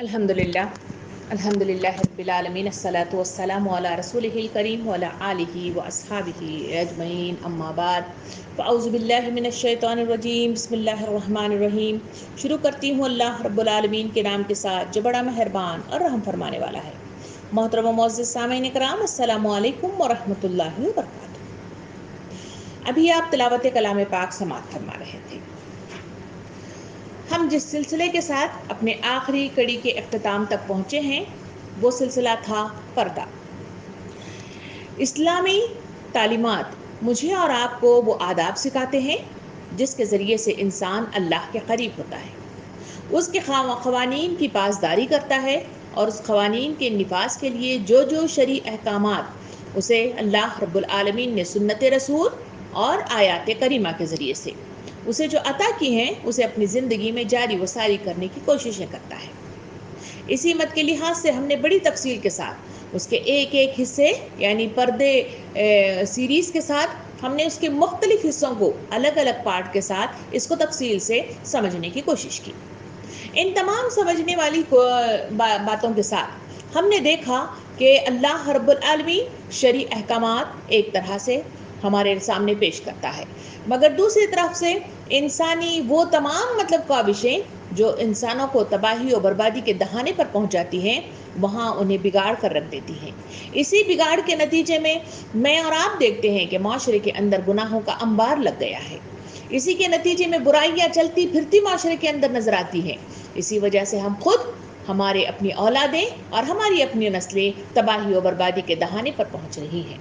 الحمدللہ الحمدللہ رب العالمین الصلاۃ والسلام علی رسولہ الکریم وعلی آلہ واصحابہ اجمعین اما بعد فاعوذ باللہ من الشیطان الرجیم بسم اللہ الرحمن الرحیم۔ شروع کرتی ہوں اللہ رب العالمین کے نام کے ساتھ جو بڑا مہربان اور رحم فرمانے والا ہے۔ محترم و معزز سامعین کرام، السلام علیکم ورحمۃ اللہ وبرکاتہ۔ ابھی آپ تلاوت کلام پاک سماعت فرما رہے تھے۔ ہم جس سلسلے کے ساتھ اپنے آخری کڑی کے اختتام تک پہنچے ہیں وہ سلسلہ تھا پردہ۔ اسلامی تعلیمات مجھے اور آپ کو وہ آداب سکھاتے ہیں جس کے ذریعے سے انسان اللہ کے قریب ہوتا ہے، اس کے قوانین کی پاسداری کرتا ہے اور اس قوانین کے نفاذ کے لیے جو شرعی احکامات اسے اللہ رب العالمین نے سنت رسول اور آیات کریمہ کے ذریعے سے اسے جو عطا کی ہیں اسے اپنی زندگی میں جاری و ساری کرنے کی کوششیں کرتا ہے۔ اسی مت کے لحاظ سے ہم نے بڑی تفصیل کے ساتھ اس کے ایک ایک حصے یعنی پردے سیریز کے ساتھ ہم نے اس کے مختلف حصوں کو الگ الگ پارٹ کے ساتھ اس کو تفصیل سے سمجھنے کی کوشش کی۔ ان تمام سمجھنے والی باتوں کے ساتھ ہم نے دیکھا کہ اللہ رب العالمین شرعی احکامات ایک طرح سے ہمارے سامنے پیش کرتا ہے، مگر دوسری طرف سے انسانی وہ تمام کاوشیں جو انسانوں کو تباہی و بربادی کے دہانے پر پہنچ جاتی ہیں وہاں انہیں بگاڑ کر رکھ دیتی ہیں۔ اسی بگاڑ کے نتیجے میں اور آپ دیکھتے ہیں کہ معاشرے کے اندر گناہوں کا انبار لگ گیا ہے۔ اسی کے نتیجے میں برائیاں چلتی پھرتی معاشرے کے اندر نظر آتی ہیں۔ اسی وجہ سے ہم خود، ہمارے اپنی اولادیں اور ہماری اپنی نسلیں تباہی و بربادی کے دہانے پر پہنچ رہی ہیں،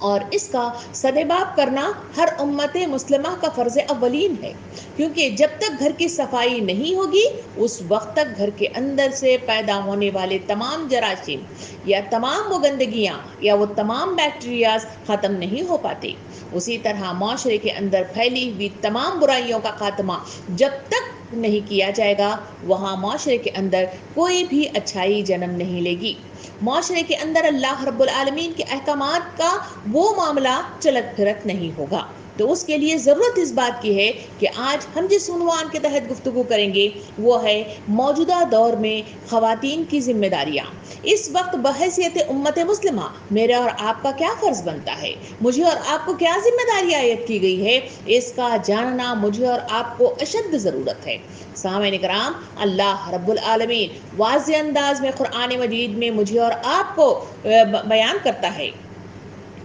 اور اس کا سدباب کرنا ہر امت مسلمہ کا فرض اولین ہے، کیونکہ جب تک گھر کی صفائی نہیں ہوگی اس وقت تک گھر کے اندر سے پیدا ہونے والے تمام جراثیم یا تمام وہ گندگیاں یا وہ تمام بیکٹیریاز ختم نہیں ہو پاتے۔ اسی طرح معاشرے کے اندر پھیلی ہوئی تمام برائیوں کا خاتمہ جب تک نہیں کیا جائے گا وہاں معاشرے کے اندر کوئی بھی اچھائی جنم نہیں لے گی۔ معاشرے کے اندر اللہ رب العالمین کے احکامات کا وہ معاملہ چلت پھرت نہیں ہوگا۔ تو اس کے لیے ضرورت اس بات کی ہے کہ آج ہم جس عنوان کے تحت گفتگو کریں گے وہ ہے موجودہ دور میں خواتین کی ذمہ داریاں۔ اس وقت بحیثیت امت مسلمہ میرے اور آپ کا کیا فرض بنتا ہے، مجھے اور آپ کو کیا ذمہ داری عائد کی گئی ہے، اس کا جاننا مجھے اور آپ کو اشد ضرورت ہے۔ سامعین کرام، اللہ رب العالمین واضح انداز میں قرآن مجید میں مجھے اور آپ کو بیان کرتا ہے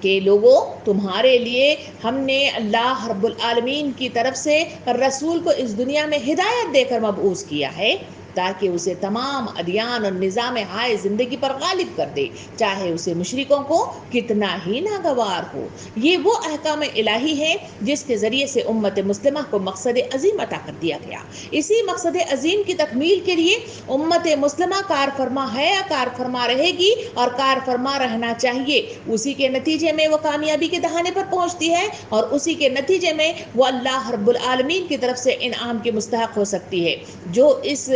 کہ لوگوں، تمہارے لیے ہم نے اللہ رب العالمین کی طرف سے رسول کو اس دنیا میں ہدایت دے کر مبعوث کیا ہے تاکہ اسے تمام ادیان اور نظام ہائے زندگی پر غالب کر دے، چاہے اسے مشرکوں کو کتنا ہی ناگوار ہو۔ یہ وہ احکام الہی ہے جس کے ذریعے سے امت مسلمہ کو مقصد عظیم عطا کر دیا گیا۔ اسی مقصد عظیم کی تکمیل کے لیے امت مسلمہ کار فرما ہے، کار فرما رہے گی اور کار فرما رہنا چاہیے۔ اسی کے نتیجے میں وہ کامیابی کے دہانے پر پہنچتی ہے اور اسی کے نتیجے میں وہ اللہ رب العالمین کی طرف سے انعام کی مستحق ہو سکتی ہے۔ جو اس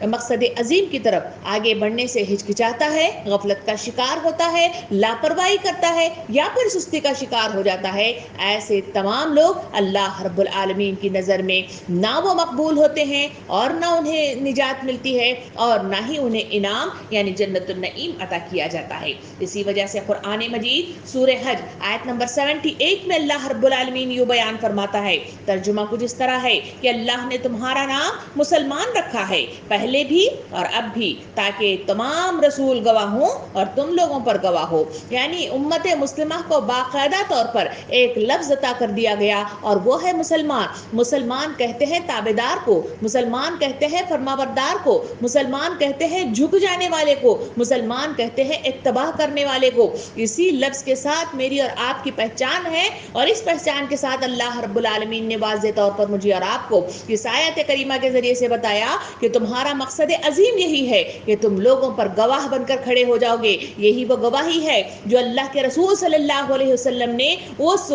مقصد عظیم کی طرف آگے بڑھنے سے ہچکچاتا ہے، غفلت کا شکار ہوتا ہے، لاپرواہی کرتا ہے یا پھر سستی کا شکار ہو جاتا ہے، ایسے تمام لوگ اللہ رب العالمین کی نظر میں نہ وہ مقبول ہوتے ہیں اور نہ انہیں نجات ملتی ہے اور نہ ہی انہیں انعام یعنی جنت النعیم عطا کیا جاتا ہے۔ اسی وجہ سے قرآن مجید سورہ حج آیت نمبر 78 میں اللہ رب العالمین یوں بیان فرماتا ہے، ترجمہ کچھ اس طرح ہے کہ اللہ نے تمہارا نام مسلمان رکھا ہے پہلے بھی اور اب بھی، تاکہ تمام رسول گواہ ہوں اور تم لوگوں پر گواہ ہو۔ یعنی امت مسلمہ کو باقاعدہ طور پر ایک لفظ عطا کر دیا گیا اور وہ ہے مسلمان۔ مسلمان کہتے ہیں تابعدار کو، مسلمان کہتے ہیں فرمانبردار کو، مسلمان کہتے ہیں جھک جانے والے کو، مسلمان کہتے ہیں اتباع کرنے والے کو۔ اسی لفظ کے ساتھ میری اور آپ کی پہچان ہے اور اس پہچان کے ساتھ اللہ رب العالمین نے واضح طور پر مجھے اور آپ کو اس آیت کریمہ کے ذریعے سے بتایا کہ تمہارا مقصد عظیم یہی ہے کہ تم لوگوں پر گواہ بن کر کھڑے ہو جاؤ گے۔ یہی وہ گواہی ہے جو اللہ کے رسول صلی اللہ علیہ وسلم نے اس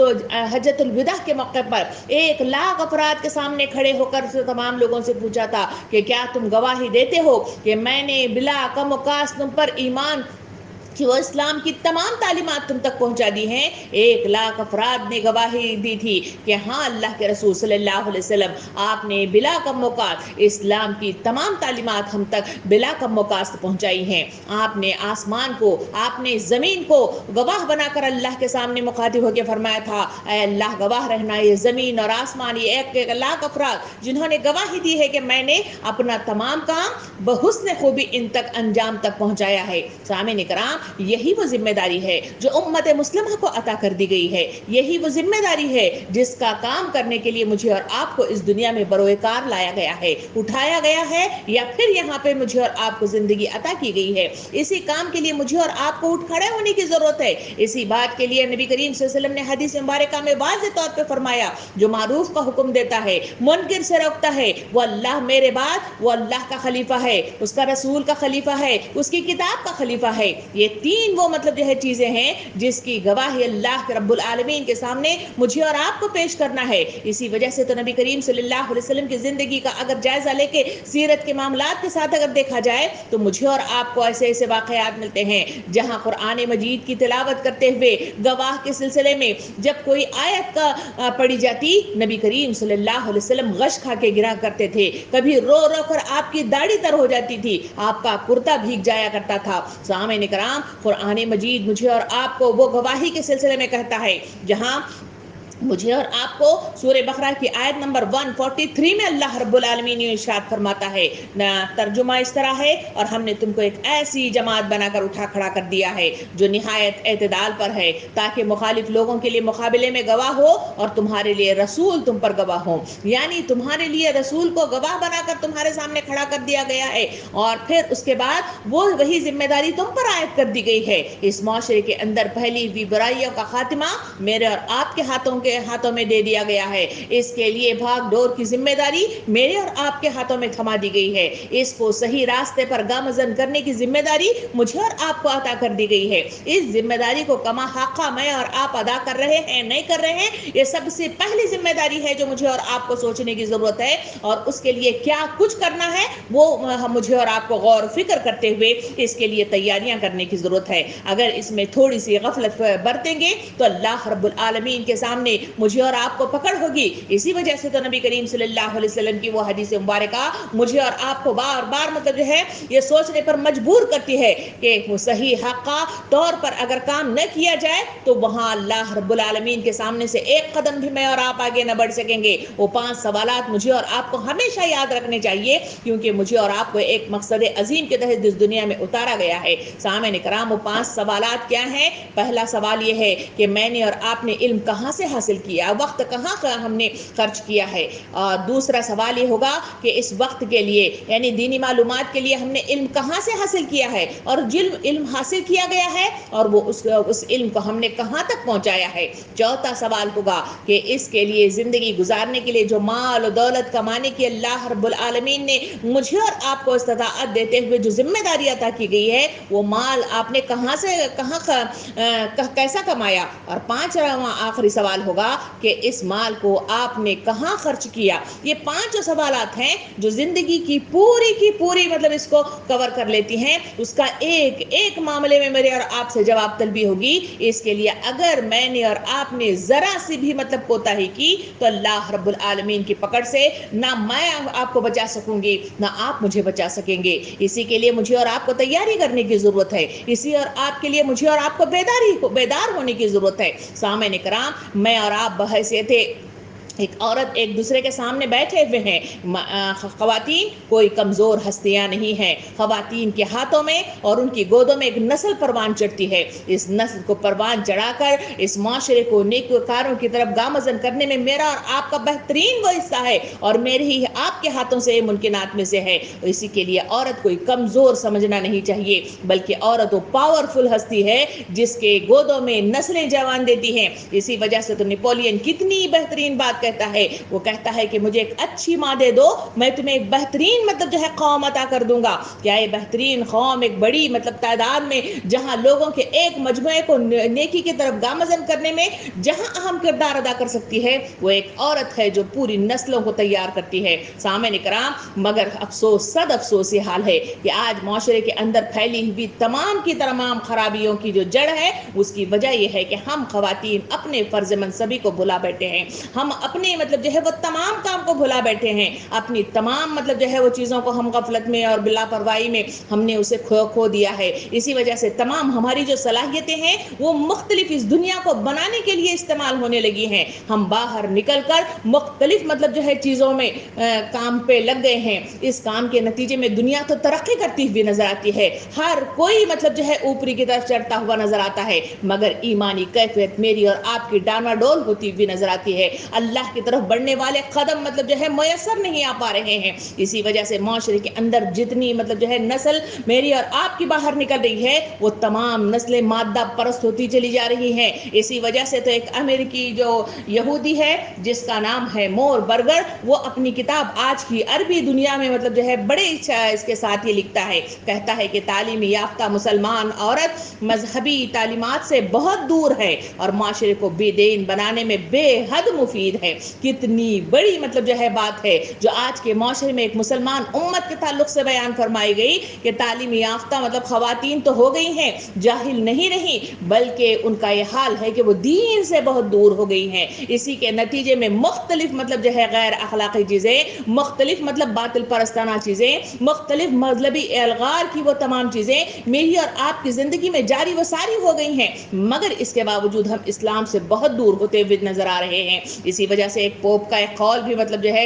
حجۃ الوداع کے موقع پر 1,00,000 افراد کے سامنے کھڑے ہو کر تمام لوگوں سے پوچھا تھا کہ کیا تم گواہی دیتے ہو کہ میں نے بلا کم و کاس تم پر ایمان کہ وہ اسلام کی تمام تعلیمات تم تک پہنچا دی ہیں۔ 1,00,000 افراد نے گواہی دی تھی کہ ہاں اللہ کے رسول صلی اللہ علیہ وسلم آپ نے بلا کم اوقات اسلام کی تمام تعلیمات ہم تک بلا کم اوقات پہنچائی ہیں۔ آپ نے آسمان کو، آپ نے زمین کو گواہ بنا کر اللہ کے سامنے مخاطب ہو کے فرمایا تھا، اے اللہ گواہ رہنا، یہ زمین اور آسمان، یہ 1,00,000 افراد جنہوں نے گواہی دی ہے کہ میں نے اپنا تمام کام بحسن خوبی ان تک انجام تک پہنچایا ہے۔ سامعین کرام، یہی وہ ذمہ داری ہے جو امت مسلمہ کو عطا کر دی گئی ہے۔ یہی وہ ذمہ داری ہے جس کا کام کرنے کے لیے مجھے اور آپ کو اس دنیا میں بروئے کار لایا گیا ہے، اٹھایا گیا ہے، یا پھر یہاں پہ مجھے اور آپ کو زندگی عطا کی گئی ہے۔ اسی کام کے لیے مجھے اور آپ کو اٹھ کھڑے ہونے کی ضرورت ہے۔ اسی بات کے لیے نبی کریم صلی اللہ علیہ وسلم نے حدیث مبارکہ میں واضح طور پہ فرمایا، جو معروف کا حکم دیتا ہے، منکر سے روکتا ہے، وہ اللہ میرے بعد وہ اللہ کا خلیفہ ہے، اس کا رسول کا خلیفہ ہے، اس کی کتاب کا خلیفہ ہے۔ یہ تین وہ مطلب جو ہے چیزیں ہیں جس کی گواہی اللہ کے رب العالمین کے سامنے مجھے اور آپ کو پیش کرنا ہے۔ اسی وجہ سے تو نبی کریم صلی اللہ علیہ وسلم کی زندگی کا اگر جائزہ لے کے سیرت کے معاملات کے ساتھ اگر دیکھا جائے تو مجھے اور آپ کو ایسے ایسے واقعات ملتے ہیں جہاں قرآن مجید کی تلاوت کرتے ہوئے گواہ کے سلسلے میں جب کوئی آیت کا پڑھی جاتی، نبی کریم صلی اللہ علیہ وسلم غش کھا کے گرا کرتے تھے، کبھی رو رو کر آپ کی داڑھی تر ہو جاتی تھی، آپ کا کرتا بھیگ جایا کرتا تھا۔ سامعین کرام، قرآن مجید مجھے اور آپ کو وہ گواہی کے سلسلے میں کہتا ہے جہاں مجھے اور آپ کو سورہ بقرہ کی آیت نمبر 143 میں اللہ رب العالمین نے ارشاد فرماتا ہے، ترجمہ اس طرح ہے، اور ہم نے تم کو ایک ایسی جماعت بنا کر اٹھا کھڑا کر دیا ہے جو نہایت اعتدال پر ہے، تاکہ مخالف لوگوں کے لیے مقابلے میں گواہ ہو اور تمہارے لیے رسول تم پر گواہ ہوں۔ یعنی تمہارے لیے رسول کو گواہ بنا کر تمہارے سامنے کھڑا کر دیا گیا ہے، اور پھر اس کے بعد وہی ذمہ داری تم پر عائد کر دی گئی ہے۔ اس معاشرے کے اندر پھیلی ہوئی برائیوں کا خاتمہ میرے اور آپ کے ہاتھوں میں دے دیا گیا ہے۔ اس کے لیے بھاگ دور کی ذمہ داری میرے اور آپ کے ہاتھوں میں تھما دی گئی ہے۔ اس کو صحیح راستے پر گامزن کرنے کی ذمہ داری مجھے اور آپ کو عطا کر دی گئی ہے۔ اس ذمہ داری کو کما حقہ میں اور آپ ادا کر رہے ہیں، نہیں کر رہے ہیں، یہ سب سے پہلی ذمہ داری ہے جو مجھے اور آپ کو سوچنے کی ضرورت ہے، اور اس کے لیے کیا کچھ کرنا ہے وہ مجھے اور آپ کو غور و فکر کرتے ہوئے اس کے لیے تیاریاں کرنے کی ضرورت ہے۔ اگر اس میں تھوڑی سی غفلت برتیں گے تو اللہ رب العالمین کے سامنے مجھے اور آپ کو پکڑ ہوگی۔ اسی وجہ سے تو نبی کریم صلی اللہ علیہ وسلم کی وہ حدیث مبارکہ مجھے اور آپ کو بار بار مطلب جو ہے یہ سوچنے پر مجبور کرتی ہے کہ وہ صحیح حقہ طور پر اگر کام نہ کیا جائے تو وہاں اللہ رب العالمین کے سامنے سے ایک قدم بھی میں اور آپ آگے نہ بڑھ سکیں گے۔ وہ 5 سوالات مجھے اور آپ کو ہمیشہ یاد رکھنے چاہیے، کیونکہ مجھے اور آپ کو ایک مقصد عظیم کے تحت اس دنیا میں اتارا گیا ہے۔ سامعین کرام، وہ 5 سوالات کیا ہیں؟ پہلا سوال یہ ہے کہ میں نے اور آپ نے علم کہاں سے حاصل کیا، وقت کہاں ہم نے خرچ کیا ہے، اور دوسرا سوال یہ ہوگا کہ اس وقت کے لیے یعنی دینی معلومات کے لیے ہم نے علم کہاں سے حاصل کیا ہے، اور علم حاصل کیا گیا ہے اور وہ اس علم کو ہم نے کہاں تک پہنچایا ہے۔ چوتھا سوال ہوگا کہ اس کے لیے زندگی گزارنے کے لیے جو مال و دولت کمانے کی اللہ رب العالمین نے مجھے اور آپ کو استطاعت دیتے ہوئے جو ذمہ داری عطا کی گئی ہے، وہ مال آپ نے کیسا کمایا، اور 5واں آخری سوال ہوگا کہ اس مال کو آپ نے کہاں خرچ کیا۔ یہ 5 سوالات ہیں جو زندگی کی پوری مطلب اس کو کور کر لیتی ہیں۔ اس کا ایک معاملے میں میرے اور آپ سے جواب طلبی ہوگی۔ اس کے لیے اگر میں نے اور آپ نے ذرا سی بھی مطلب کوتاہی کی تو اللہ رب العالمین کی پکڑ سے نہ میں آپ کو بچا سکوں گی، نہ آپ مجھے بچا سکیں گے۔ اسی کے لیے مجھے اور آپ کو تیاری کرنے کی ضرورت ہے، اسی اور آپ کے لیے مجھے اور آپ کو بیدار ہونے کی ضرورت ہے۔ سامعین کرام، میں اور آپ بحیثیت ایک عورت ایک دوسرے کے سامنے بیٹھے ہوئے ہیں۔ خواتین کوئی کمزور ہستیاں نہیں ہیں۔ خواتین کے ہاتھوں میں اور ان کی گودوں میں ایک نسل پروان چڑھتی ہے۔ اس نسل کو پروان چڑھا کر اس معاشرے کو نیکوکاروں کی طرف گامزن کرنے میں میرا اور آپ کا بہترین وہ حصہ ہے، اور میرے ہی آپ کے ہاتھوں سے ممکنات میں سے ہے۔ اسی کے لیے عورت کوئی کمزور سمجھنا نہیں چاہیے، بلکہ عورت وہ پاورفل ہستی ہے جس کے گودوں میں نسلیں جوان دیتی ہیں۔ اسی وجہ سے تو نیپولین کتنی بہترین بات کہتا ہے؟ وہ کہتا ہے کہ مجھے ایک اچھی ماں دے دو، میں تمہیں ایک بہترین مطلب جو ہے قوم عطا کر دوں گا۔ کیا یہ بہترین قوم ایک بڑی مطلب تعداد میں جہاں لوگوں کے ایک مجموعے کو نیکی کی طرف گامزن کرنے میں جہاں اہم کردار ادا کر سکتی ہے، وہ ایک عورت ہے جو پوری نسلوں کو تیار کرتی ہے۔ سامعین کرام، مگر افسوس، صد افسوس یہ حال ہے کہ آج معاشرے کے اندر پھیلی ہوئی تمام کی تمام خرابیوں کی جو جڑ ہے، اس کی وجہ یہ ہے کہ ہم خواتین اپنے فرض منصبی کو بھلا بیٹھے ہیں، ہم اپنے مطلب جو ہے وہ تمام کام کو بھلا بیٹھے ہیں، اپنی تمام مطلب جو ہے وہ چیزوں کو ہم غفلت میں اور لاپرواہی میں ہم نے اسے کھو دیا ہے۔ اسی وجہ سے تمام ہماری جو صلاحیتیں ہیں وہ مختلف اس دنیا کو بنانے کے لیے استعمال ہونے لگی ہیں۔ ہم باہر نکل کر مختلف مطلب جو ہے چیزوں میں کام پہ لگ گئے ہیں۔ اس کام کے نتیجے میں دنیا تو ترقی کرتی ہوئی نظر آتی ہے، ہر کوئی مطلب جو ہے اوپری کی طرف چڑھتا ہوا نظر آتا ہے، مگر ایمانی کیفیت میری اور آپ کی ڈانا ڈول ہوتی ہوئی نظر آتی ہے۔ اللہ کی طرف بڑھنے والے قدم مطلب جو ہے میسر نہیں آ پا رہے ہیں۔ اسی وجہ سے معاشرے کے اندر جتنی مطلب جو ہے نسل میری اور آپ کی باہر نکل رہی ہے، وہ تمام نسلیں مادہ پرست ہوتی چلی جا رہی ہیں۔ اسی وجہ سے تو ایک امریکی جو یہودی ہے جس کا نام ہے مور برگر، وہ اپنی کتاب آج کی عربی دنیا میں مطلب جو ہے بڑے اس کے ساتھ یہ لکھتا ہے، کہتا ہے کہ تعلیم یافتہ مسلمان عورت مذہبی تعلیمات سے بہت دور ہے اور معاشرے کو بے دین بنانے میں بے حد مفید ہے۔ کتنی بڑی مطلب جو ہے بات ہے جو آج کے معاشرے میں ایک مسلمان امت کے تعلق سے بیان فرمائی گئی کہ تعلیم یافتہ مطلب خواتین تو ہو گئی ہیں، جاہل نہیں رہی، بلکہ ان کا یہ حال ہے کہ وہ دین سے بہت دور ہو گئی ہیں۔ اسی کے نتیجے میں مختلف مطلب جو ہے غیر اخلاقی چیزیں، مختلف مطلب باطل پرستانہ چیزیں، مختلف مذہبی الغار کی وہ تمام چیزیں میری اور آپ کی زندگی میں جاری و ساری ہو گئی ہیں، مگر اس کے باوجود ہم اسلام سے بہت دور ہوتے ہوئے نظر آ رہے ہیں۔ اسی وجہ سے ایک پوپ کا ایک قول بھی مطلب جو ہے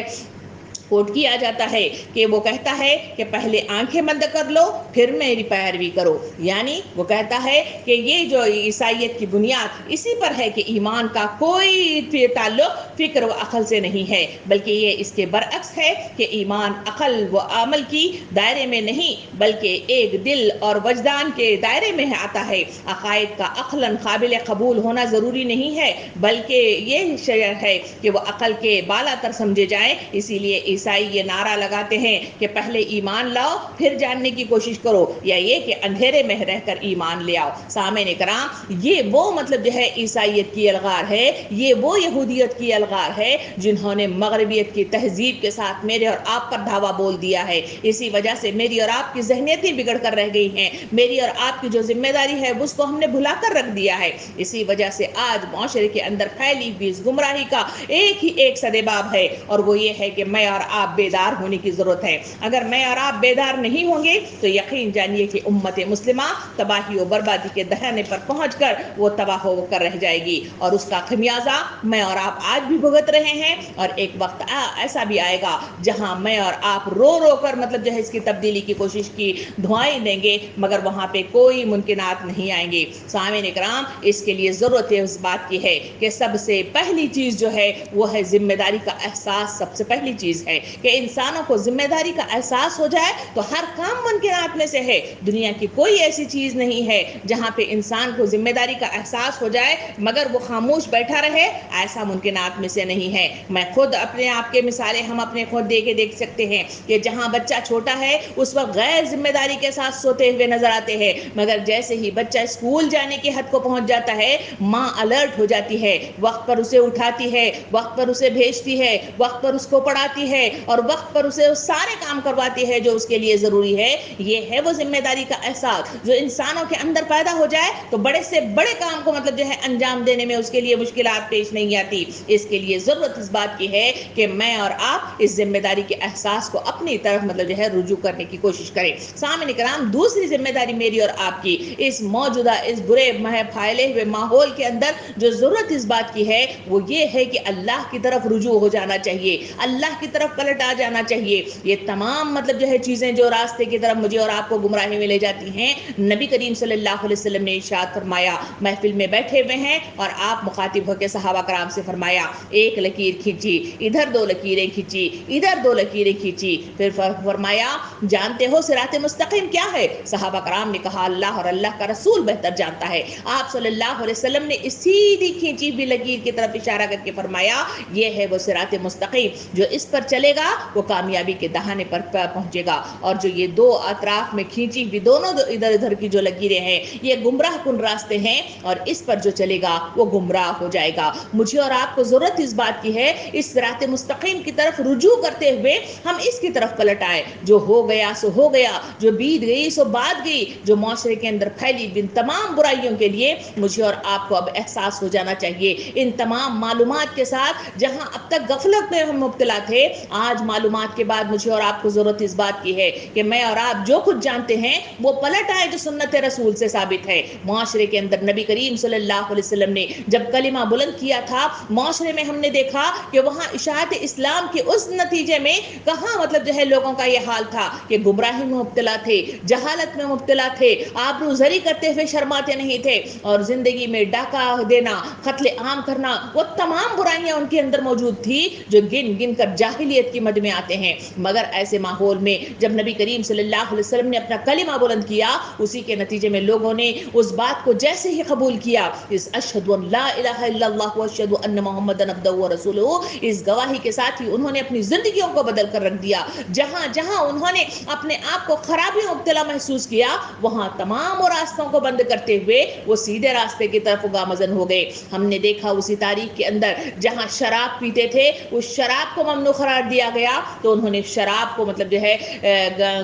کوٹ کیا جاتا ہے کہ وہ کہتا ہے کہ پہلے آنکھیں بند کر لو پھر میری پیروی کرو، یعنی وہ کہتا ہے کہ یہ جو عیسائیت کی بنیاد اسی پر ہے کہ ایمان کا کوئی تعلق فکر و عقل سے نہیں ہے، بلکہ یہ اس کے برعکس ہے کہ ایمان عقل و عمل کی دائرے میں نہیں بلکہ ایک دل اور وجدان کے دائرے میں آتا ہے۔ عقائد کا عقلاً قابل قبول ہونا ضروری نہیں ہے، بلکہ یہ شرط ہے کہ وہ عقل کے بالا تر سمجھے جائیں۔ اسی لیے عیسائی یہ نعرہ لگاتے ہیں کہ پہلے ایمان لاؤ پھر جاننے کی کوشش کرو، یا یہ کہ اندھیرے میں رہ کر ایمان لے آؤ۔ سامعین کرام، یہ وہ مطلب جو ہے عیسائیت کی الغار ہے، یہ وہ یہودیت کی الغار ہے جنہوں نے مغربیت کی تہذیب کے ساتھ میرے اور آپ پر دھاوا بول دیا ہے۔ اسی وجہ سے میری اور آپ کی ذہنیتیں بگڑ کر رہ گئی ہیں، میری اور آپ کی جو ذمہ داری ہے اس کو ہم نے بھلا کر رکھ دیا ہے۔ اسی وجہ سے آج معاشرے کے اندر پھیلی ہوئی اس گمراہی کا ایک ہی ایک سدباب ہے، اور وہ یہ ہے کہ میں اور آپ بیدار ہونے کی ضرورت ہے۔ اگر میں اور آپ بیدار نہیں ہوں گے تو یقین جانیے کہ امت مسلمہ تباہی و بربادی کے دہانے پر پہنچ کر وہ تباہ ہو کر رہ جائے گی، اور اس کا خمیازہ میں اور آپ آج بھی بھگت رہے ہیں، اور ایک وقت ایسا بھی آئے گا جہاں میں اور آپ رو رو کر مطلب جو ہے اس کی تبدیلی کی کوشش کی دعائیں دیں گے، مگر وہاں پہ کوئی ممکنات نہیں آئیں گے۔ سامعین کرام، اس کے لیے ضرورت ہے اس بات کی ہے کہ سب سے پہلی چیز جو ہے وہ ہے ذمہ داری کا احساس۔ سب سے پہلی چیز ہے کہ انسانوں کو ذمہ داری کا احساس ہو جائے تو ہر کام ممکنات میں سے ہے۔ دنیا کی کوئی ایسی چیز نہیں ہے جہاں پہ انسان کو ذمہ داری کا احساس ہو جائے مگر وہ خاموش بیٹھا رہے، ایسا ممکنات میں سے نہیں ہے۔ میں خود اپنے آپ کے مثالیں ہم اپنے خود دیکھ سکتے ہیں کہ جہاں بچہ چھوٹا ہے اس وقت غیر ذمہ داری کے ساتھ سوتے ہوئے نظر آتے ہیں، مگر جیسے ہی بچہ اسکول جانے کی حد کو پہنچ جاتا ہے ماں الرٹ ہو جاتی ہے، وقت پر اسے اٹھاتی ہے، وقت پر اسے بھیجتی ہے، وقت پر اس کو پڑھاتی ہے، اور وقت پر اسے سارے کام کرواتی ہے جو اس کے لیے ضروری ہے۔ یہ ہے وہ ذمہ داری کا احساس جو انسانوں کے اندر پیدا ہو جائے تو بڑے سے بڑے کام کو مطلب جو ہے انجام دینے میں اس کے لیے مشکلات پیش نہیں آتی۔ اس کے لیے ضرورت اس بات کی ہے کہ میں اور آپ اس ذمہ داری کے احساس کو اپنی طرف مطلب جو ہے رجوع کرنے کی کوشش کریں۔ سامعین کرام، دوسری ذمہ داری میری اور آپ کی اس موجودہ اس برے پھیلے ہوئے ماحول کے اندر جو ضرورت اس بات کی ہے وہ یہ ہے کہ اللہ کی طرف رجوع ہو جانا چاہیے، اللہ کی طرف طرف پلٹ آ جانا چاہیے. یہ تمام مطلب جو ہے چیزیں جو راستے کی طرف مجھے اور آپ کو گمراہی میں لے جاتی ہیں، نبی کریم صلی اللہ علیہ وسلم نے ارشاد فرمایا، محفل میں بیٹھے ہوئے ہیں اور آپ مخاطب ہو کے صحابہ کرام سے فرمایا، ایک لکیر کھینچی، ادھر دو لکیریں کھینچی، ادھر دو لکیریں کھینچی، پھر فرمایا جانتے ہو صراط مستقیم کیا ہے؟ صحابہ کرام نے کہا اللہ اور اللہ کا رسول بہتر جانتا ہے. آپ صلی اللہ علیہ وسلم نے اس سیدھی کھینچی بھی لکیر کی طرف اشارہ کر کے فرمایا، یہ ہے وہ صراط مستقیم، جو اس پر چلے گا وہ کامیابی کے دہانے پر پہنچے گا، اور جو یہ دو اطراف میں کھینچی بھی دونوں ادھر ادھر کی جو لکیریں ہیں یہ گمراہ کن راستے ہیں، اور اس پر جو چلے گا وہ گمراہ ہو جائے گا. مجھے اور آپ کو ضرورت اس بات کی ہے اس صراط مستقیم کی طرف رجوع کرتے ہوئے ہم اس کی طرف پلٹ آئے. جو ہو گیا سو ہو گیا، جو بیت گئی سو بات گئی، جو معاشرے کے اندر پھیلی بن تمام برائیوں کے لیے مجھے اور آپ کو اب احساس ہو جانا چاہیے. ان تمام معلومات کے ساتھ جہاں اب تک غفلت میں ہم مبتلا تھے، آج معلومات کے بعد مجھے اور آپ کو ضرورت اس بات کی ہے کہ میں اور آپ جو کچھ جانتے ہیں وہ پلٹ آئے جو سنت رسول سے ثابت ہے. معاشرے کے اندر نبی کریم صلی اللہ علیہ وسلم نے جب کلمہ بلند کیا تھا، معاشرے میں ہم نے دیکھا کہ وہاں اشاعت اسلام کے اس نتیجے میں کہاں مطلب جو ہے لوگوں کا یہ حال تھا کہ گمراہی میں مبتلا تھے، جہالت میں مبتلا تھے، آبرو زری کرتے ہوئے شرماتے نہیں تھے، اور زندگی میں ڈاکہ دینا، قتل عام کرنا، وہ تمام برائیاں ان کے اندر موجود تھی جو گن گن کر جاہلیت کی مد میں آتے ہیں. مگر ایسے ماحول میں جب نبی کریم صلی اللہ علیہ وسلم نے اپنا کلمہ بلند کیا، اسی کے نتیجے میں لوگوں نے اس بات کو جیسے ہی قبول کیا، اس اشہد ان لا الہ الا اللہ واشہد ان محمد عبدہ ورسولہ، اس گواہی کے ساتھ ہی انہوں نے اپنی زندگیوں کو بدل کر رکھ دیا. جہاں جہاں انہوں نے اپنے آپ کو خرابی مبتلا محسوس کیا، وہاں تمام راستوں کو بند کرتے ہوئے وہ سیدھے راستے کی طرف گامزن ہو گئے. ہم نے دیکھا اسی تاریخ کے اندر جہاں شراب پیتے تھے اس شراب کو ممنوع قرار دیا گیا، تو انہوں نے شراب کو مطلب جو ہے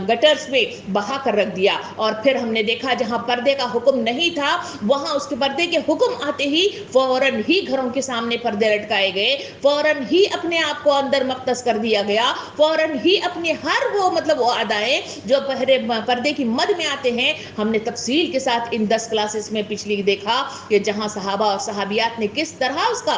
گٹرز میں بہا کر رکھ دیا. اور پھر ہم نے دیکھا جہاں پردے کا حکم نہیں تھا، وہاں اس کے پردے کے حکم آتے ہی فوراً ہی گھروں کے سامنے پردے لٹکائے گئے، فوراً ہی اپنے آپ کو اندر مختص کر دیا گیا، فوراً ہی اپنی ہر وہ مطلب وہ ادائیں جو پردے کی مد میں آتے ہیں. ہم نے تفصیل کے ساتھ ان 10 کلاسز میں پچھلی دیکھا کہ جہاں صحابہ اور صحابیات نے کس طرح اس کا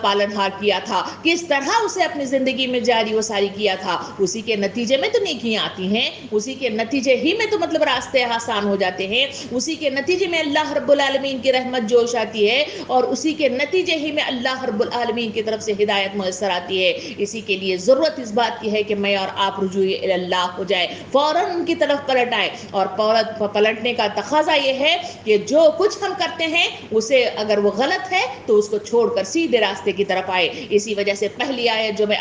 پالن ہار کیا تھا، کس طرح اسے اپنی زندگی میں جاری و ساری کیا تھا. اسی کے نتیجے میں تو نیکیاں آتی ہیں، اسی کے نتیجے ہی میں تو مطلب راستے آسان ہو جاتے ہیں، اسی کے نتیجے میں اللہ رب العالمین کی رحمت جوش آتی ہے، اور اسی کے نتیجے ہی میں اللہ رب العالمین کی طرف سے ہدایت میسر آتی ہے. اسی کے لیے ضرورت اس بات کی ہے کہ میں اور آپ رجوع اللہ ہو جائے، فوراً ان کی طرف پلٹ آئے. اور پلٹنے کا تقاضا یہ ہے کہ جو کچھ ہم کرتے ہیں اسے اگر وہ غلط ہے تو اس کو چھوڑ کر سیدھے راستے کی طرف آئے. اسی وجہ سے پہلی آیت جو میں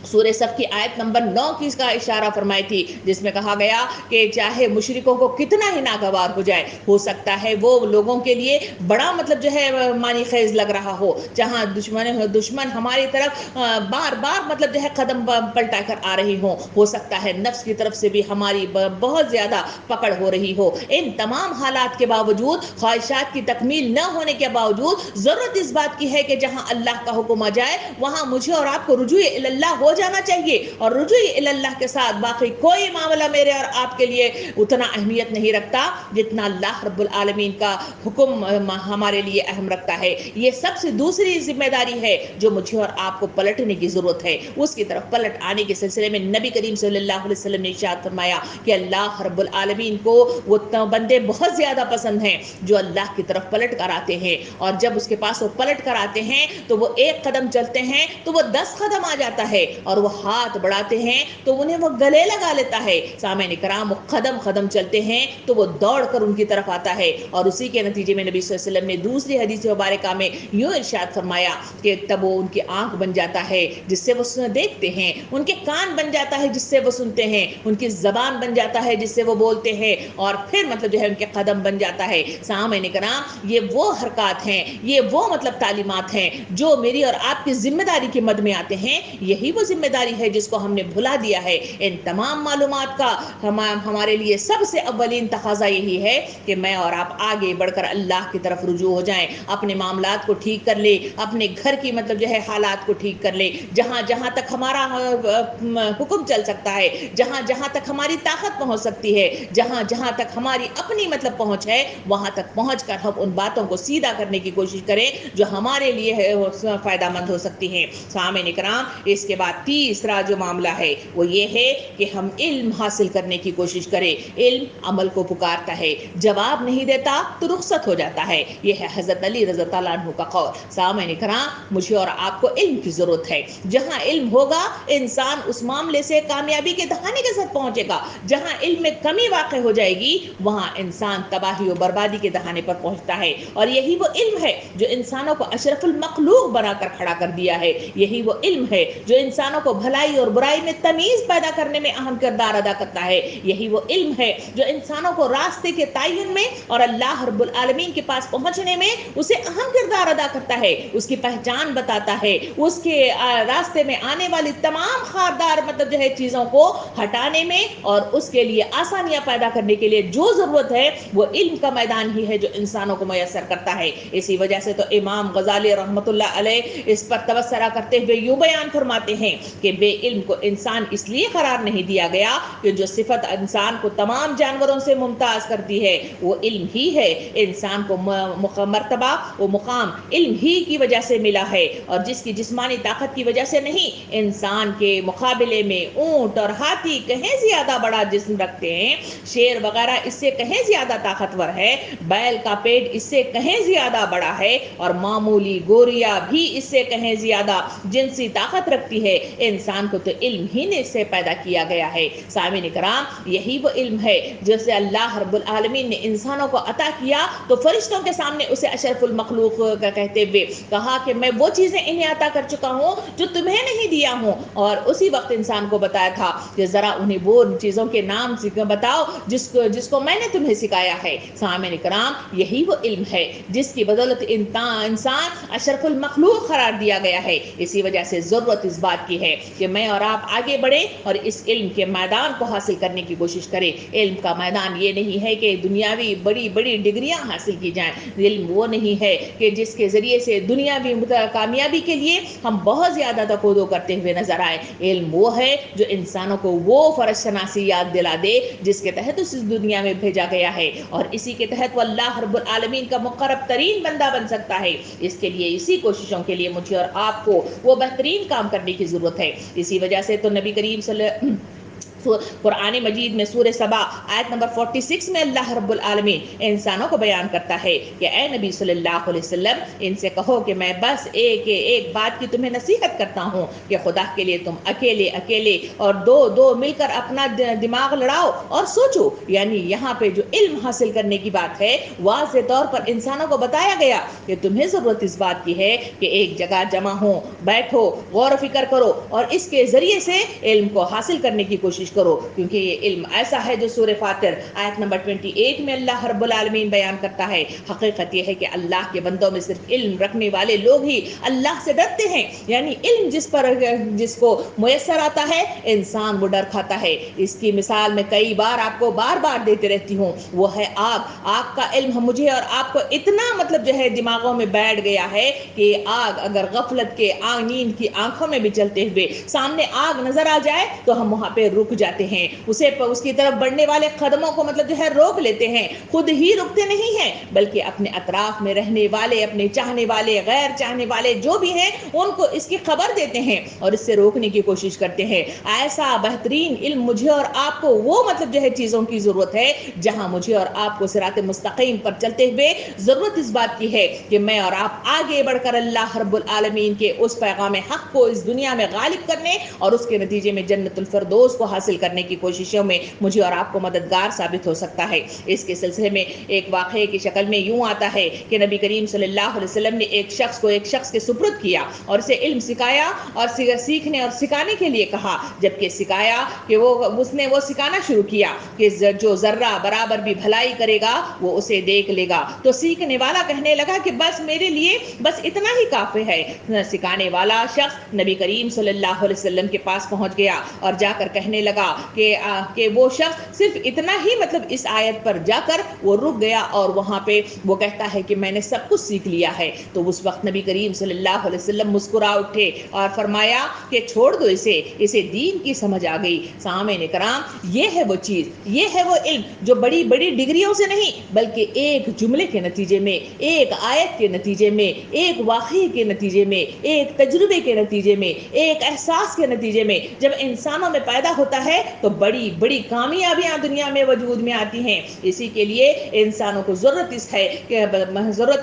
سورہ صف کی آیت نمبر 9 کی اس کا اشارہ فرمائی تھی، جس میں کہا گیا کہ چاہے مشرکوں کو کتنا ہی ناگوار ہو جائے، ہو سکتا ہے وہ لوگوں کے لیے بڑا مطلب جو ہے مانی خیز لگ رہا ہو، جہاں دشمن ہماری طرف بار بار مطلب جو ہے قدم پلٹا کر آ رہی ہو سکتا ہے نفس کی طرف سے بھی ہماری بہت زیادہ پکڑ ہو رہی ہو. ان تمام حالات کے باوجود، خواہشات کی تکمیل نہ ہونے کے باوجود، ضرورت اس بات کی ہے کہ جہاں اللہ کا حکم آ جائے وہاں مجھے اور آپ کو رجوع اللہ ہو جانا چاہیے. اور رجوع اللہ کے ساتھ باقی کوئی معاملہ میرے اور آپ کے لیے اتنا اہمیت نہیں رکھتا جتنا اللہ رب العالمین کا حکم ہمارے لیے اہم رکھتا ہے. یہ سب سے دوسری ذمہ داری ہے جو مجھے اور آپ کو پلٹنے کی ضرورت ہے. اس کی طرف پلٹ آنے کے سلسلے میں نبی کریم صلی اللہ علیہ وسلم نے ارشاد فرمایا کہ اللہ رب العالمین کو وہ بندے بہت زیادہ پسند ہیں جو اللہ کی طرف پلٹ کر آتے ہیں، اور جب اس کے پاس وہ پلٹ کر آتے ہیں تو وہ ایک قدم چلتے ہیں تو وہ 10 قدم آ جاتا ہے، اور وہ ہاتھ بڑھاتے ہیں تو انہیں وہ گلے لگا لیتا ہے. سامعین کرام، قدم قدم چلتے ہیں تو وہ دوڑ کر ان کی طرف آتا ہے. اور اسی کے نتیجے میں نبی صلی اللہ علیہ وسلم نے دوسری حدیث مبارکہ میں یوں ارشاد فرمایا کہ تب وہ ان کی آنکھ بن جاتا ہے جس سے وہ دیکھتے ہیں، ان کے کان بن جاتا ہے جس سے وہ سنتے ہیں، ان کی زبان بن جاتا ہے جس سے وہ بولتے ہیں، اور پھر مطلب جو ہے ان کے قدم بن جاتا ہے. سامعین کرام، یہ وہ حرکات ہیں، یہ وہ مطلب تعلیمات ہیں جو میری اور آپ کی ذمہ داری کی مد میں آتے ہیں. یہی وہ ذمہ داری ہے جس کو ہم نے بھلا دیا ہے. ان تمام معلومات کا ہمارے لیے سب سے اولین تقاضا یہی ہے کہ میں اور آپ آگے بڑھ کر اللہ کی طرف رجوع ہو جائیں، اپنے معاملات کو ٹھیک کر لیں، اپنے گھر کی مطلب جو ہے حالات کو ٹھیک کر لیں. جہاں جہاں تک ہمارا حکم چل سکتا ہے، جہاں جہاں تک ہماری طاقت پہنچ سکتی ہے، جہاں جہاں تک ہماری اپنی مطلب پہنچ ہے، وہاں تک پہنچ کر ہم ان باتوں کو سیدھا کرنے کی کوشش کریں جو ہمارے لیے فائدہ مند ہو سکتی ہیں. سامعین کرام، اس کے بعد تیسرا جو معاملہ ہے وہ یہ ہے کہ ہم علم حاصل کرنے کی کوشش کریں. علم عمل کو پکارتا ہے، جواب نہیں دیتا تو رخصت ہو جاتا ہے. یہ ہے حضرت علی رضی اللہ عنہ کا قول. سامعین کرام، مجھے اور آپ کو علم کی ضرورت ہے. جہاں علم ہوگا انسان اس معاملے سے کامیابی کے دہانے کے ساتھ پہنچے گا. جہاں علم میں کمی واقع ہو جائے گی وہاں انسان تباہی و بربادی کے دہانے پر پہنچتا ہے. اور یہی وہ علم ہے جو انسانوں کو اشرف المخلوق بنا کر کھڑا کر دیا ہے. یہی وہ علم ہے جو انسانوں کو بھلائی اور برائی میں تمیز پیدا کرنے میں اہم کردار ادا کرتا ہے. یہی وہ علم ہے جو انسانوں کو راستے کے تعین میں اور اللہ رب العالمین کے پاس پہنچنے میں اسے اہم کردار ادا کرتا ہے. اس کی پہچان بتاتا ہے، اس کے راستے میں آنے والی تمام خاردار چیزوں کو ہٹانے میں اور اس کے لیے آسانیاں پیدا کرنے کے لیے جو ضرورت ہے وہ علم کا میدان ہی ہے جو انسانوں کو میسر کرتا ہے. اسی وجہ سے تو امام غزالی رحمۃ اللہ علیہ اس پر تبصرہ کرتے ہوئے یوں بیان فرماتے ہیں کہ بے علم کو انسان اس لیے قرار نہیں دیا گیا کہ جو صفت انسان کو تمام جانوروں سے ممتاز کرتی ہے وہ علم ہی ہے. انسان کو مرتبہ و مقام علم ہی کی وجہ سے ملا ہے، اور جس کی جسمانی طاقت کی وجہ سے نہیں. انسان کے مقابلے میں اونٹ اور ہاتھی کہیں زیادہ بڑا جسم رکھتے ہیں، شیر وغیرہ اس سے کہیں زیادہ طاقتور ہے، بیل کا پیٹ اس سے کہیں زیادہ بڑا ہے، اور معمولی گوریا بھی اس سے کہیں زیادہ جنسی طاقت رکھتی ہے. انسان کو تو علم ہی نے اس سے پیدا کیا گیا ہے. سامعین کرام، یہی وہ علم ہے جسے اللہ رب العالمین نے انسانوں کو عطا کیا تو فرشتوں کے سامنے اسے اشرف المخلوق کا کہتے ہوئے کہا کہ میں وہ چیزیں انہیں عطا کر چکا ہوں جو تمہیں نہیں دیا ہوں. اور اسی وقت انسان کو بتایا تھا کہ ذرا انہیں وہ چیزوں کے نام بتاؤ جس کو میں نے تمہیں سکھایا ہے. سامعین کرام، یہی وہ علم ہے جس کی بدولت انسان اشرف المخلوق قرار دیا گیا ہے. اسی وجہ سے ضرورت اس بات کی ہے کہ میں اور آپ آگے بڑھیں اور اس علم کے میدان کو حاصل کرنے کی کوشش کریں. علم کا میدان یہ نہیں ہے کہ دنیاوی بڑی بڑی ڈگریاں حاصل کی جائیں. علم وہ نہیں ہے کہ جس کے ذریعے سے دنیاوی کامیابی کے لیے ہم بہت زیادہ تقویٰ کرتے ہوئے نظر آئے. علم وہ ہے جو انسانوں کو وہ فرض شناسی یاد دلا دے جس کے تحت اس دنیا میں بھیجا گیا ہے، اور اسی کے تحت وہ اللہ رب العالمین کا مقرب ترین بندہ بن سکتا ہے. اس کے لیے اسی کوششوں کے لیے مجھے اور آپ کو وہ بہترین کام کرنے کی ضرورت ہے. اسی وجہ سے تو نبی کریم قرآن مجید میں سورہ سبا آیت نمبر 46 میں اللہ رب العالمین انسانوں کو بیان کرتا ہے کہ اے نبی صلی اللہ علیہ وسلم، ان سے کہو کہ میں بس ایک بات کی تمہیں نصیحت کرتا ہوں کہ خدا کے لیے تم اکیلے اور دو مل کر اپنا دماغ لڑاؤ اور سوچو. یعنی یہاں پہ جو علم حاصل کرنے کی بات ہے واضح طور پر انسانوں کو بتایا گیا کہ تمہیں ضرورت اس بات کی ہے کہ ایک جگہ جمع ہو، بیٹھو، غور و فکر کرو اور اس کے ذریعے سے علم کو حاصل کرنے کی کوشش کرو. کیونکہ یہ علم ایسا ہے جو سورہ فاطر آیت نمبر 28 میں اللہ رب العالمین بیان کرتا ہے. حقیقت یہ ہے کہ اللہ کے بندوں میں صرف علم رکھنے والے لوگ ہی اللہ سے ڈرتے ہیں. یعنی علم جس کو میسر آتا ہے انسان وہ ڈر کھاتا ہے. اس کی مثال میں کئی بار آپ کو بار دیتے رہتی ہوں، وہ ہے آگ کا علم. مجھے اور آپ کو اتنا دماغوں میں بیٹھ گیا ہے کہ آگ اگر غفلت کے نیند کی آنکھوں میں بھی چلتے ہوئے سامنے آگ نظر آ جائے تو ہم وہاں پہ رک جاتے ہیں، اس کی طرف بڑھنے والے قدموں کو روک لیتے ہیں. خود ہی رکتے نہیں ہیں بلکہ اپنے اطراف میں رہنے والے، اپنے چاہنے والے، غیر چاہنے والے جو بھی ہیں ان کو اس کی خبر دیتے ہیں اور اس سے روکنے کی کوشش کرتے ہیں. ایسا بہترین علم مجھے اور آپ کو وہ چیزوں کی ضرورت ہے جہاں مجھے اور آپ کو صراط مستقیم پر چلتے ہوئے ضرورت اس بات کی ہے کہ میں اور آپ آگے بڑھ کر اللہ رب العالمین کے اس پیغام حق کو اس دنیا میں غالب کرنے اور اس کے نتیجے میں جنت الفردوس کو حاصل کرنے کی کوششوں میں مجھے اور آپ کو مددگار ثابت ہو سکتا ہے. اس کے سلسلے میں ایک واقعے کی شکل میں یوں آتا ہے کہ نبی کریم صلی اللہ علیہ وسلم نے ایک شخص کے سپرد کیا اور اسے علم سکھایا اور سیکھنے اور سکھانے کے لیے کہا. جبکہ سکھایا کہ اس نے سکھانا شروع کیا کہ جو ذرہ برابر بھی بھلائی کرے گا وہ اسے دیکھ لے گا. تو سیکھنے والا کہنے لگا کہ بس میرے لیے بس اتنا ہی کافی ہے. سکھانے والا شخص نبی کریم صلی اللہ علیہ وسلم کے پاس پہنچ گیا اور جا کر کہنے لگا لگا کہ وہ شخص صرف اتنا ہی مطلب اس آیت پر جا کر وہ رک گیا اور وہاں پہ وہ کہتا ہے کہ میں نے سب کچھ سیکھ لیا ہے. تو اس وقت نبی کریم صلی اللہ علیہ وسلم مسکرا اٹھے اور فرمایا کہ چھوڑ دو اسے دین کی سمجھ آ گئی. سامعین کرام، یہ ہے وہ چیز، یہ ہے وہ علم جو بڑی بڑی ڈگریوں سے نہیں بلکہ ایک جملے کے نتیجے میں، ایک آیت کے نتیجے میں، ایک واقعے کے نتیجے میں، ایک تجربے کے نتیجے میں، ایک احساس کے نتیجے میں جب انسانوں میں پیدا ہوتا ہے تو بڑی بڑی کامیابیاں دنیا میں وجود میں آتی ہیں. اسی کے لیے انسانوں کو ضرورت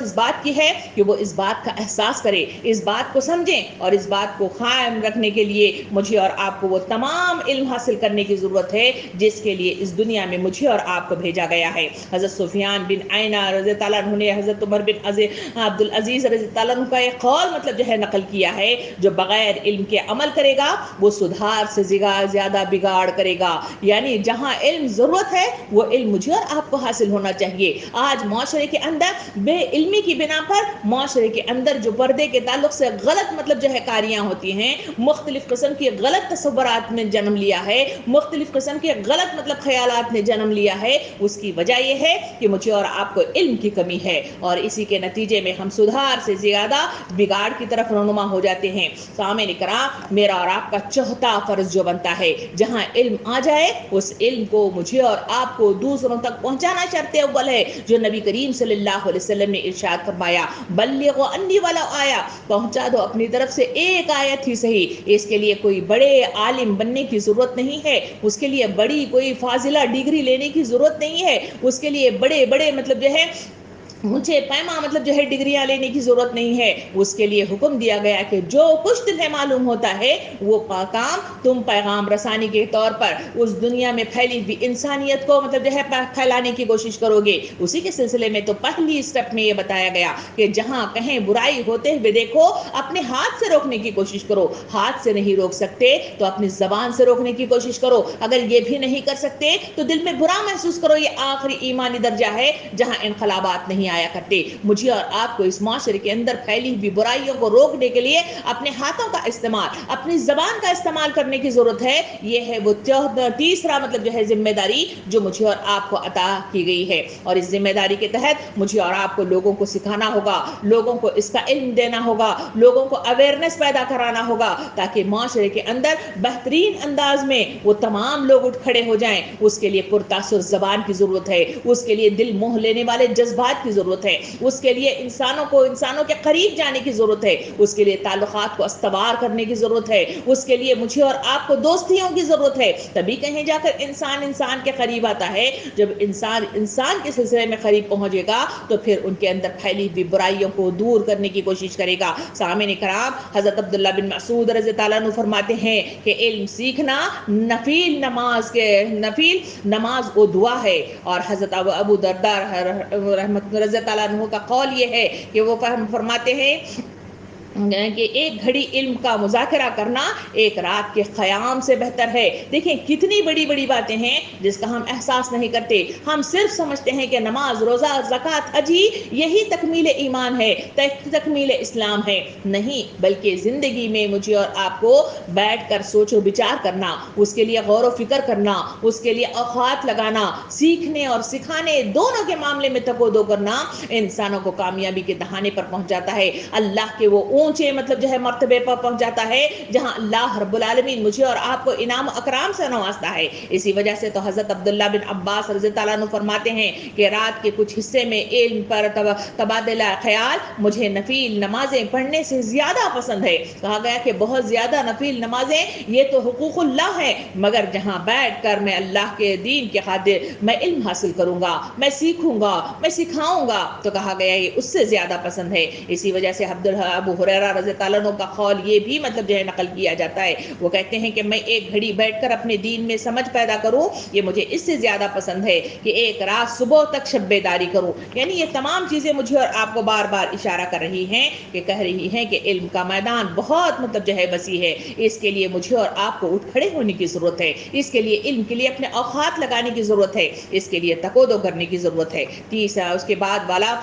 اس بات کی ہے کہ وہ اس بات کا احساس کرے، اس بات کو سمجھیں، اور اس بات کو قائم رکھنے کے لیے مجھے اور آپ کو وہ تمام علم حاصل کرنے کی ضرورت ہے جس کے لیے اس دنیا میں مجھے اور آپ کو بھیجا گیا ہے. حضرت سفیان بن عینہ رضی اللہ عنہ نے حضرت عمر بن عبد العزیز رضی اللہ عنہ کا ایک قول مطلب جو ہے نقل کیا ہے، جو بغیر علم کے عمل کرے گا وہ سدھار سے زیادہ بگاڑ کرے گا. یعنی جہاں علم ضرورت ہے وہ علم مجھے اور آپ کو حاصل ہونا چاہیے. آج معاشرے کے اندر بے علمی کی بنا پر معاشرے کے اندر جو پردے کے تعلق سے غلط مطلب جو ہے کاریاں ہوتی ہیں، مختلف قسم کے غلط تصورات نے جنم لیا ہے، مختلف قسم کے غلط مطلب خیالات نے جنم لیا ہے. اس کی وجہ یہ ہے کہ مجھے اور آپ کو علم کی کمی ہے اور اسی کے نتیجے میں ہم سدھار سے زیادہ بگاڑ کی طرف رونما ہو جاتے ہیں. سامعین کرام، میرا اور آپ کا چوتھا فرض جو بنتا ہے، جہاں علم آ جائے اس علم کو مجھے اور آپ کو دوسروں تک پہنچانا شرط اول ہے، جو نبی کریم صلی اللہ علیہ وسلم نے ارشاد فرمایا، بلغوا انی ولو آیا، پہنچا دو اپنی طرف سے ایک آیت ہی صحیح. اس کے لیے کوئی بڑے عالم بننے کی ضرورت نہیں ہے، اس کے لیے بڑی کوئی فاضلہ ڈگری لینے کی ضرورت نہیں ہے، اس کے لیے بڑے بڑے مطلب جو ہے مجھے پیما مطلب جو ہے ڈگریاں لینے کی ضرورت نہیں ہے. اس کے لیے حکم دیا گیا کہ جو کچھ تمہیں معلوم ہوتا ہے وہ کام تم پیغام رسانی کے طور پر اس دنیا میں پھیلی ہوئی انسانیت کو مطلب جو ہے پھیلانے کی کوشش کرو گے. اسی کے سلسلے میں تو پہلی اسٹیپ میں یہ بتایا گیا کہ جہاں کہیں برائی ہوتے ہوئے دیکھو اپنے ہاتھ سے روکنے کی کوشش کرو. ہاتھ سے نہیں روک سکتے تو اپنی زبان سے روکنے کی کوشش کرو. اگر یہ بھی نہیں کر سکتے تو دل میں برا محسوس کرو. یہ آخری ایمانی درجہ ہے جہاں انقلابات نہیں آیا کرتے. مجھے اور آپ کو اس معاشرے کے اندر پھیلی ہوئی برائیوں کو روکنے کے لیے اپنے ہاتھوں کا استعمال، اپنی زبان کا استعمال کرنے کی ضرورت ہے. یہ ہے وہ تیسرا مطلب جو ہے ذمہ داری جو مجھے اور آپ کو عطا کی گئی ہے. اور اس ذمہ داری کے تحت مجھے اور آپ کو لوگوں کو سکھانا ہوگا، لوگوں کو اس کا علم دینا ہوگا، لوگوں کو اویئرنیس پیدا کرانا ہوگا تاکہ معاشرے کے اندر بہترین انداز میں وہ تمام لوگ اٹھ کھڑے ہو جائیں. اس کے لیے پرتاثر زبان کی ضرورت ہے، اس کے لیے دل موہ لینے والے جذبات کی ضرورت ہے، اس کے لیے انسانوں کے قریب جانے کی ضرورت ہے، اس کے لیے تعلقات کو استوار کرنے کی ضرورت ہے، اس کے لیے مجھے اور آپ کو دوستیوں کی ضرورت ہے. تبھی کہیں جا کر انسان کے قریب آتا ہے. جب انسان کے سلسلے میں قریب پہنچے گا تو پھر ان کے اندر پھیلی ہوئی برائیوں کو دور کرنے کی کوشش کرے گا. سامعین کرام، حضرت عبداللہ بن مسعود رضی اللہ عنہ فرماتے ہیں کہ علم سیکھنا نفل نماز و دعا ہے. اور حضرت ابو درداء رحمۃ رضی اللہ عنہ کا قول یہ ہے کہ وہ فرماتے ہیں کہ ایک گھڑی علم کا مذاکرہ کرنا ایک رات کے قیام سے بہتر ہے. دیکھیں کتنی بڑی بڑی باتیں ہیں جس کا ہم احساس نہیں کرتے. ہم صرف سمجھتے ہیں کہ نماز، روزہ، زکوٰۃ، حج یہی تکمیل ایمان ہے، تکمیل اسلام ہے. نہیں، بلکہ زندگی میں مجھے اور آپ کو بیٹھ کر سوچ و بچار کرنا، اس کے لیے غور و فکر کرنا، اس کے لیے اوقات لگانا، سیکھنے اور سکھانے دونوں کے معاملے میں تکو کرنا انسانوں کو کامیابی کے دہانے پر پہنچ جاتا ہے، اللہ کے وہ اونچے مطلب جو ہے مرتبے پر پہنچ جاتا ہے جہاں اللہ رب العالمین مجھے اور آپ کو انعام و اکرام سے نوازتا ہے. اسی وجہ سے تو حضرت عبداللہ بن عباس رضی اللہ عنہ فرماتے ہیں کہ رات کے کچھ حصے میں علم پر تبادلہ خیال مجھے نفل نمازیں پڑھنے سے زیادہ پسند ہے. کہا گیا کہ بہت زیادہ نفل نمازیں یہ تو حقوق اللہ ہے، مگر جہاں بیٹھ کر میں اللہ کے دین کے خاطر میں علم حاصل کروں گا، میں سیکھوں گا، میں سکھاؤں گا، تو کہا گیا یہ اس سے زیادہ پسند ہے. اسی وجہ سے ابو ہریرہ رضی اللہ عنہ کا قول یہ بھی مطلب جو ہے نقل کیا جاتا ہے. وہ کہتے ہیں کہ میں ایک گھڑی بیٹھ کر اپنے دین میں سمجھ پیدا کروں یہ مجھے اس سے زیادہ پسند ہے کہ ایک رات صبح تک شب بیداری کروں. یعنی یہ تمام چیزیں مجھے اور آپ کو بار بار اشارہ کر رہی ہیں کہ کہہ رہی ہیں کہ علم کا میدان بہت مطلب جو ہے وسیع ہے. اس کے لیے مجھے اور آپ کو اٹھ کھڑے ہونے کی ضرورت ہے، اس کے لیے علم کے لیے اپنے اوقات لگانے کی ضرورت ہے، اس کے لیے تکودو کرنے کی ضرورت ہے. تیسرا اس کے بعد والا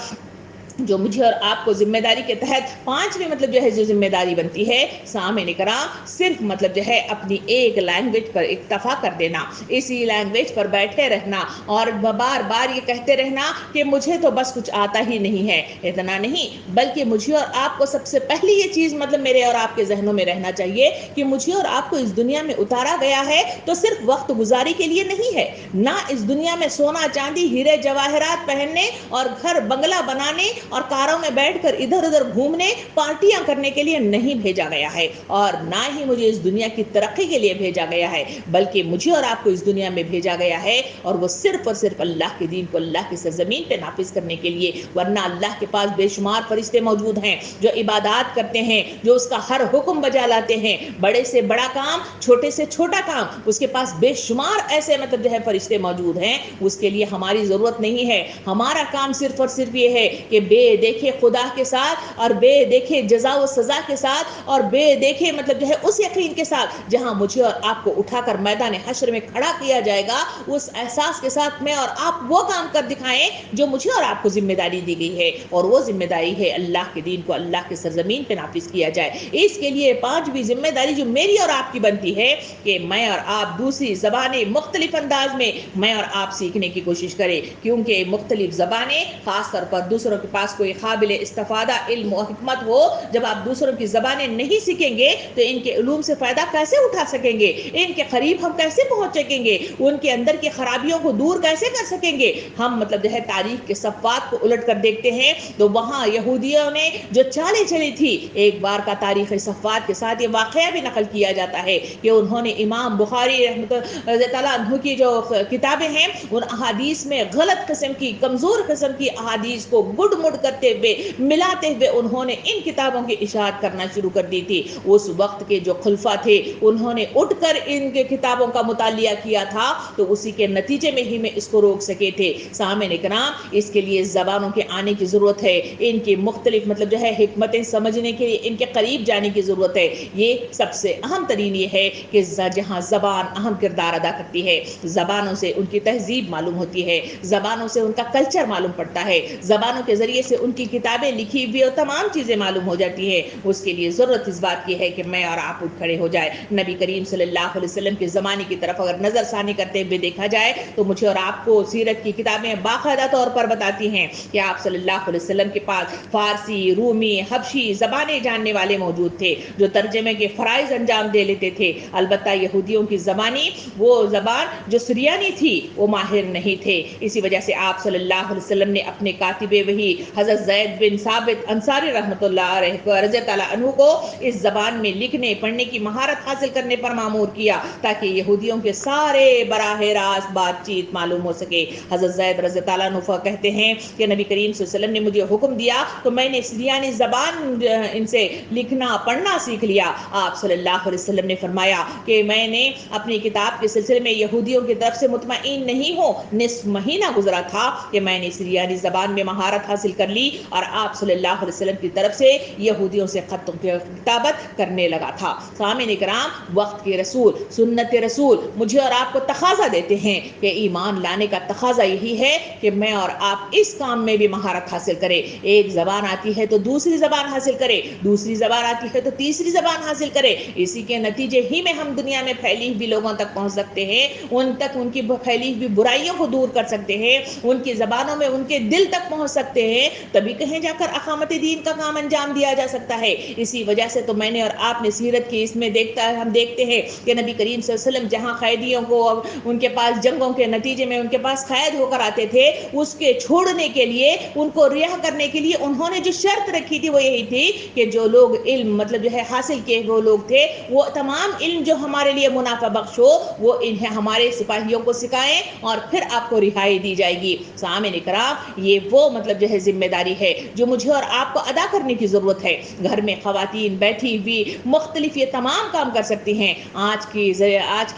جو مجھے اور آپ کو ذمہ داری کے تحت پانچویں مطلب جو ہے جو ذمہ داری بنتی ہے سامعین کرام، صرف مطلب جو ہے اپنی ایک لینگویج پر اکتفا کر دینا، اسی لینگویج پر بیٹھے رہنا اور بار بار یہ کہتے رہنا کہ مجھے تو بس کچھ آتا ہی نہیں ہے۔ اتنا نہیں، بلکہ مجھے اور آپ کو سب سے پہلی یہ چیز مطلب میرے اور آپ کے ذہنوں میں رہنا چاہیے کہ مجھے اور آپ کو اس دنیا میں اتارا گیا ہے تو صرف وقت گزاری کے لیے نہیں ہے، نہ اس دنیا میں سونا چاندی ہیرے جواہرات پہننے اور گھر بنگلہ بنانے اور کاروں میں بیٹھ کر ادھر ادھر گھومنے پارٹیاں کرنے کے لیے نہیں بھیجا گیا ہے، اور نہ ہی مجھے اس دنیا کی ترقی کے لیے بھیجا گیا ہے، بلکہ مجھے اور آپ کو اس دنیا میں بھیجا گیا ہے اور وہ صرف اور صرف اللہ کے دین کو اللہ کی سرزمین پہ نافذ کرنے کے لیے۔ ورنہ اللہ کے پاس بے شمار فرشتے موجود ہیں جو عبادات کرتے ہیں، جو اس کا ہر حکم بجا لاتے ہیں، بڑے سے بڑا کام، چھوٹے سے چھوٹا کام، اس کے پاس بے شمار ایسے مطلب جو ہے فرشتے موجود ہیں، اس کے لیے ہماری ضرورت نہیں ہے۔ ہمارا کام صرف اور صرف یہ ہے کہ بے دیکھے خدا کے ساتھ اور بے دیکھے جزا و سزا کے ساتھ اور بے دیکھے مطلب جو ہے اس یقین کے ساتھ جہاں مجھے اور آپ کو اٹھا کر میدان حشر میں کھڑا کیا جائے گا، اس احساس کے ساتھ میں اور آپ وہ کام کر دکھائیں جو مجھے اور آپ کو ذمہ داری دی گئی ہے، اور وہ ذمہ داری ہے اللہ کے دین کو اللہ کی سرزمین پہ نافذ کیا جائے۔ اس کے لیے پانچویں ذمہ داری جو میری اور آپ کی بنتی ہے کہ میں اور آپ دوسری زبانیں مختلف انداز میں اور آپ سیکھنے کی کوشش کریں، کیونکہ مختلف زبانیں خاص طور پر دوسروں کے پاس کوئی قابل استفادہ علم و حکمت ہو، جب آپ دوسروں کی زبانیں نہیں سیکھیں گے تو ان کے علوم سے فائدہ کیسے اٹھا سکیں گے، ان کے قریب ہم کیسے پہنچ سکیں گے، ان کے اندر کی خرابیوں کو دور کیسے کر سکیں گے۔ ہم مطلب جو ہے تاریخ کے صفحات کو الٹ کر دیکھتے ہیں تو وہاں یہودیوں نے جو چالیں چلی تھی، ایک بار کا تاریخی صفحات کے ساتھ یہ واقعہ بھی نقل کیا جاتا ہے کہ انہوں نے امام بخاری رحمۃ اللہ عنہ کی جو کتابیں ہیں ان احادیث میں غلط قسم کی کمزور قسم کی احادیث کو گڈ مڈ کرتے ہوئے ملاتے ہوئے انہوں نے ان کتابوں کی اشاعت کرنا شروع کر دی تھی۔ اس وقت کے جو خلفاء تھے انہوں نے اٹھ کر ان کے کتابوں کا مطالعہ کیا تھا تو اسی کے نتیجے میں ہی میں اس کو روک سکے تھے۔ سامعین کرام، اس کے لیے زبانوں کے آنے کی ضرورت ہے، ان کی مختلف مطلب جو ہے حکمتیں سمجھنے کے لیے ان کے قریب جانے کی ضرورت ہے۔ یہ سب سے اہم ترین یہ ہے کہ جہاں زبان اہم کردار ادا کرتی ہے، زبانوں سے ان کی تہذیب معلوم ہوتی ہے، زبانوں سے ان کا کلچر معلوم پڑتا ہے، زبانوں کے ذریعے سے ان کی کتابیں لکھی ہوئی اور تمام چیزیں معلوم ہو جاتی ہیں۔ اس کے لیے ضرورت اس بات کی ہے کہ میں اور آپ اٹھ کھڑے ہو جائے۔ نبی کریم صلی اللہ علیہ وسلم کے زمانے کی طرف اگر نظر ثانی کرتے ہوئے دیکھا جائے تو مجھے اور آپ کو سیرت کی کتابیں باقاعدہ طور پر بتاتی ہیں کہ آپ صلی اللہ علیہ وسلم کے پاس فارسی، رومی، حبشی زبانیں جاننے والے موجود تھے جو ترجمے کے فرائض انجام دے لیتے تھے۔ البتہ یہودیوں کی زبانی، وہ زبان جو سریانی تھی، وہ ماہر نہیں تھے۔ اسی وجہ سے آپ صلی اللہ علیہ وسلم نے اپنے کاتب وحی حضرت زید بن ثابت انصاری رحمۃ اللہ علیہ رضی اللہ عنہ کو اس زبان میں لکھنے پڑھنے کی مہارت حاصل کرنے پر مامور کیا تاکہ یہودیوں کے سارے براہ راست بات چیت معلوم ہو سکے۔ حضرت زید رضی اللہ عنہ کہتے ہیں کہ نبی کریم صلی اللہ علیہ وسلم نے مجھے حکم دیا تو میں نے سریانی زبان ان سے لکھنا پڑھنا سیکھ لیا۔ آپ صلی اللہ علیہ وسلم نے فرمایا کہ میں نے اپنی کتاب کے سلسلے میں یہودیوں کی طرف سے مطمئن نہیں ہوں، نصف مہینہ گزرا تھا کہ میں نے سریانی زبان میں مہارت حاصل کر لی اور آپ صلی اللہ علیہ وسلم کی طرف سے یہودیوں سے خط کتابت کرنے لگا تھا۔ سامعین کرام، وقت کے رسول، سنت رسول مجھے اور آپ کو تقاضا دیتے ہیں کہ ایمان لانے کا تقاضا یہی ہے کہ میں اور آپ اس کام میں بھی مہارت حاصل کریں۔ ایک زبان آتی ہے تو دوسری زبان حاصل کرے، دوسری زبان آتی ہے تو تیسری زبان حاصل کرے۔ اسی کے نتیجے ہی میں ہم دنیا میں پھیلی ہوئی لوگوں تک پہنچ سکتے ہیں، ان تک ان کی پھیلی ہوئی برائیوں کو دور کر سکتے ہیں، ان کی زبانوں میں ان کے دل تک پہنچ سکتے ہیں، تبھی کہیں جا کر اقامت دین کا کام انجام دیا جا سکتا ہے۔ اسی وجہ سے تو میں نے اور آپ نے سیرت کی اس میں ہم دیکھتے ہیں کہ نبی کریم صلی اللہ علیہ وسلم جہاں قیدیوں کو ان کے پاس جنگوں کے نتیجے میں ان کے پاس قید ہو کر آتے تھے، اس کے چھوڑنے کے لیے، ان کو رہا کرنے کے لیے انہوں نے جو شرط رکھی تھی وہ یہی تھی کہ جو لوگ علم مطلب جو ہے حاصل کیے وہ لوگ تھے، وہ تمام علم جو ہمارے لیے منافع بخش ہو وہ انہیں ہمارے سپاہیوں کو سکھائیں اور پھر آپ کو رہائی دی جائے گی۔ سامعین کرام، یہ وہ مطلب جو ہے ذمہ داری ہے جو مجھے اور آپ کو ادا کرنے کی ضرورت ہے۔ گھر میں خواتین بیٹھی ہوئی مختلف یہ تمام کام کر سکتی ہیں۔ آج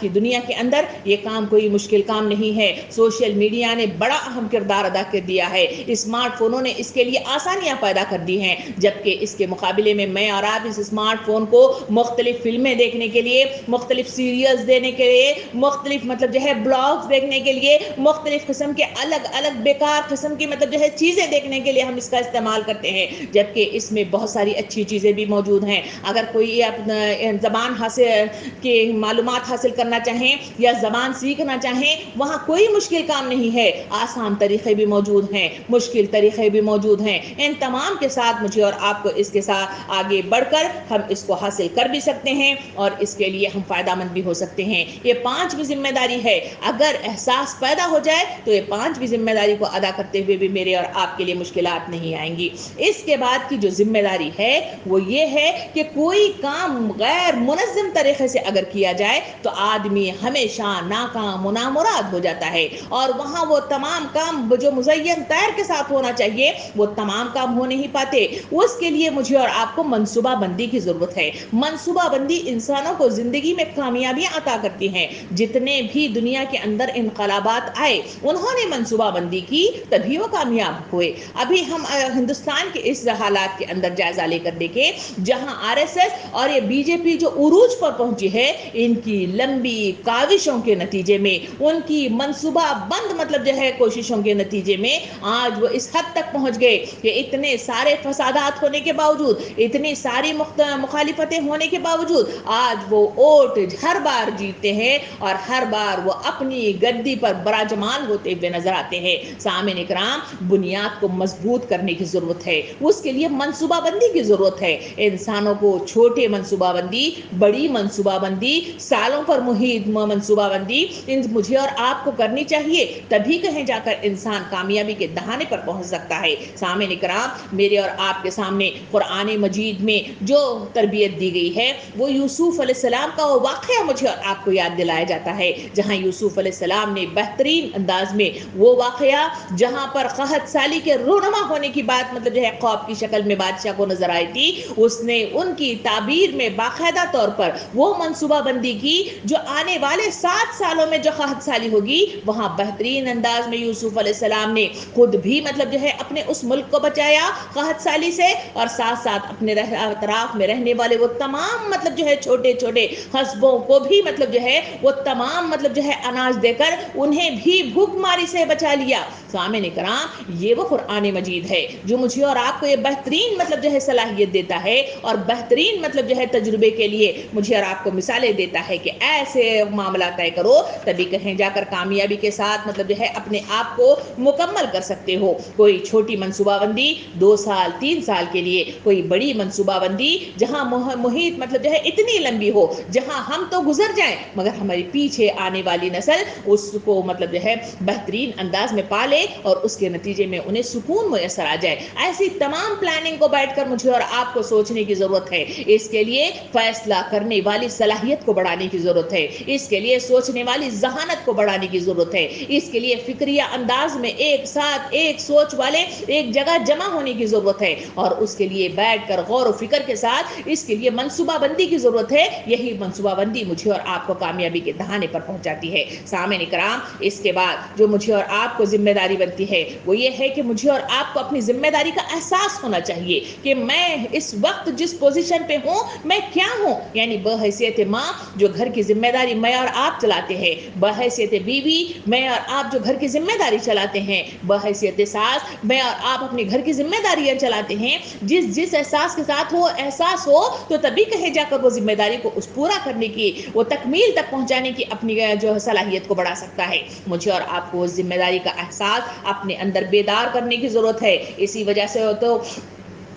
کی دنیا کے اندر یہ کام کوئی مشکل کام نہیں ہے۔ سوشل میڈیا نے بڑا اہم کردار ادا کر دیا ہے، اسمارٹ فونوں نے اس کے لیے آسانیاں پیدا کر دی ہیں، جبکہ اس کے مقابلے میں اور آپ اس اسمارٹ فون کو مختلف فلمیں دیکھنے کے لیے، مختلف سیریلز دینے کے لیے، مختلف مطلب جو ہے بلاگز دیکھنے کے لیے، مختلف قسم کے الگ الگ بیکار قسم کی مطلب جو ہے چیزیں دیکھنے کے کے لیے ہم اس کا استعمال کرتے ہیں، جبکہ اس میں بہت ساری اچھی چیزیں بھی موجود ہیں۔ اگر کوئی اپنا زبان حاصل کی معلومات حاصل کرنا چاہیں یا زبان سیکھنا چاہیں، وہاں کوئی مشکل کام نہیں ہے، آسان طریقے بھی موجود ہیں، مشکل طریقے بھی موجود ہیں۔ ان تمام کے ساتھ مجھے اور آپ کو اس کے ساتھ آگے بڑھ کر ہم اس کو حاصل کر بھی سکتے ہیں اور اس کے لیے ہم فائدہ مند بھی ہو سکتے ہیں۔ یہ 5ویں ذمہ داری ہے، اگر احساس پیدا ہو جائے تو یہ 5ویں ذمہ داری کو ادا کرتے ہوئے بھی میرے اور آپ کے لیے مشکلات نہیں آئیں گی۔ اس کے بعد کی جو ذمہ داری ہے وہ یہ ہے کہ کوئی کام غیر منظم طریقے سے اگر کیا جائے تو آدمی ہمیشہ ناکام و نامراد ہو جاتا ہے، اور وہاں وہ تمام کام جو مزین طیر کے ساتھ ہونا چاہیے وہ تمام کام ہو نہیں پاتے۔ اس کے لیے مجھے اور آپ کو منصوبہ بندی کی ضرورت ہے۔ منصوبہ بندی انسانوں کو زندگی میں کامیابیاں عطا کرتی ہیں۔ جتنے بھی دنیا کے اندر انقلابات آئے انہوں نے منصوبہ بندی کی، تبھی وہ کامیاب ہوئے۔ ابھی ہم ہندوستان کے اس حالات کے اندر جائزہ لے کر دیکھیں جہاں RSS اور یہ BJP جو عروج پر پہنچی ہے، ان کی لمبی کاوشوں کے نتیجے میں، ان کی منصوبہ بند مطلب جو ہے کوششوں کے نتیجے میں آج وہ اس حد تک پہنچ گئے کہ اتنے سارے فسادات ہونے کے باوجود، اتنی ساری مخالفتیں ہونے کے باوجود آج وہ ووٹ ہر بار جیتتے ہیں اور ہر بار وہ اپنی گدی پر براجمان ہوتے ہوئے نظر آتے ہیں۔ سامعین اکرام، بنیاد کو مضبوط کرنے کی ضرورت ہے، اس کے لیے منصوبہ بندی کی ضرورت ہے۔ انسانوں کو چھوٹے منصوبہ بندی، بڑی منصوبہ بندی، سالوں پر محیط منصوبہ بندی مجھے اور آپ کو کرنی چاہیے، تبھی کہیں جا کر انسان کامیابی کے دہانے پر پہنچ سکتا ہے۔ سامعین اکرام، میرے اور آپ کے سامنے قرآن مجید میں جو تربیت دی گئی ہے وہ یوسف علیہ السلام کا وہ واقعہ مجھے اور آپ کو یاد دلایا جاتا ہے، جہاں یوسف علیہ السلام نے بہترین انداز میں وہ واقعہ جہاں پر قحط سالی کے رونما ہونے کی بات مطلب جو ہے خواب کی شکل میں بادشاہ کو نظر آئی تھی، اس نے ان کی تعبیر میں باقاعدہ طور پر وہ منصوبہ بندی کی جو آنے والے 7 سالوں میں جو قحط سالی ہوگی وہاں بہترین انداز میں یوسف علیہ السلام نے خود بھی مطلب جو ہے اپنے اس ملک کو بچایا قحط سالی سے، اور ساتھ ساتھ اپنے اطراف میں رہنے والے وہ تمام مطلب جو ہے چھوٹے چھوٹے قصبوں کو بھی مطلب جو ہے وہ تمام مطلب جو ہے اناج دے کر انہیں بھی بھوک ماری سے بچا لیا۔ سامعین اکرام، یہ وہ قرآن مجید ہے جو مجھے اور آپ کو یہ بہترین مطلب جو ہے صلاحیت دیتا ہے اور بہترین مطلب جو ہے تجربے کے لیے مجھے اور آپ کو مثالیں دیتا ہے کہ ایسے معاملہ طے کرو تبھی کہیں جا کر کامیابی کے ساتھ مطلب جو ہے اپنے آپ کو مکمل کر سکتے ہو۔ کوئی چھوٹی منصوبہ بندی 2 سال 3 سال کے لیے، کوئی بڑی منصوبہ بندی جہاں محیط مطلب جو ہے اتنی لمبی ہو جہاں ہم تو گزر جائیں مگر ہماری پیچھے آنے والی نسل اس کو مطلب جو ہے بہترین انداز میں پالے اور اس کے نتیجے میں انہیں سکون میسر آ جائے۔ ایسی تمام پلاننگ کو بیٹھ کر مجھے اور آپ کو سوچنے کی ضرورت ہے۔ اس کے لیے فیصلہ کرنے والی صلاحیت کو بڑھانے کی ضرورت ہے، اس کے لیے سوچنے والی ذہانت کو بڑھانے کی ضرورت ہے، اس کے لیے فکریہ انداز میں ایک ساتھ ایک سوچ والے ایک جگہ جمع ہونے کی ضرورت ہے، اور اس کے لیے بیٹھ کر غور و فکر کے ساتھ اس کے لیے منصوبہ بندی کی ضرورت ہے۔ یہی منصوبہ بندی مجھے اور آپ کو کامیابی کے دہانے پر پہنچاتی ہے۔ سامعین اکرام، اس کے بعد جو مجھے اور آپ کو ذمہ داری بنتی ہے وہ یہ ہے کہ مجھے اور آپ کو اپنی ذمہ داری کا احساس ہونا چاہیے کہ میں اس وقت جس پوزیشن پہ ہوں میں کیا ہوں، یعنی بحیثیت ماں جو گھر کی ذمہ داری میں اور آپ چلاتے ہیں، بحیثیت بیوی میں اور آپ جو گھر کی ذمہ داری چلاتے ہیں، بحیثیت ساس میں اور آپ اپنے گھر کی ذمہ داریاں چلاتے ہیں۔ جس احساس کے ساتھ وہ احساس ہو تو تبھی کہیں جا کر وہ ذمہ داری کو اس پورا کرنے کی، وہ تکمیل تک پہنچانے کی اپنی جو صلاحیت کو بڑھا سکتا ہے۔ مجھے اور آپ کو اس ذمہ داری کا احساس اپنے اندر بیدار کرنے کی ضرورت ہے۔ اسی وجہ سے تو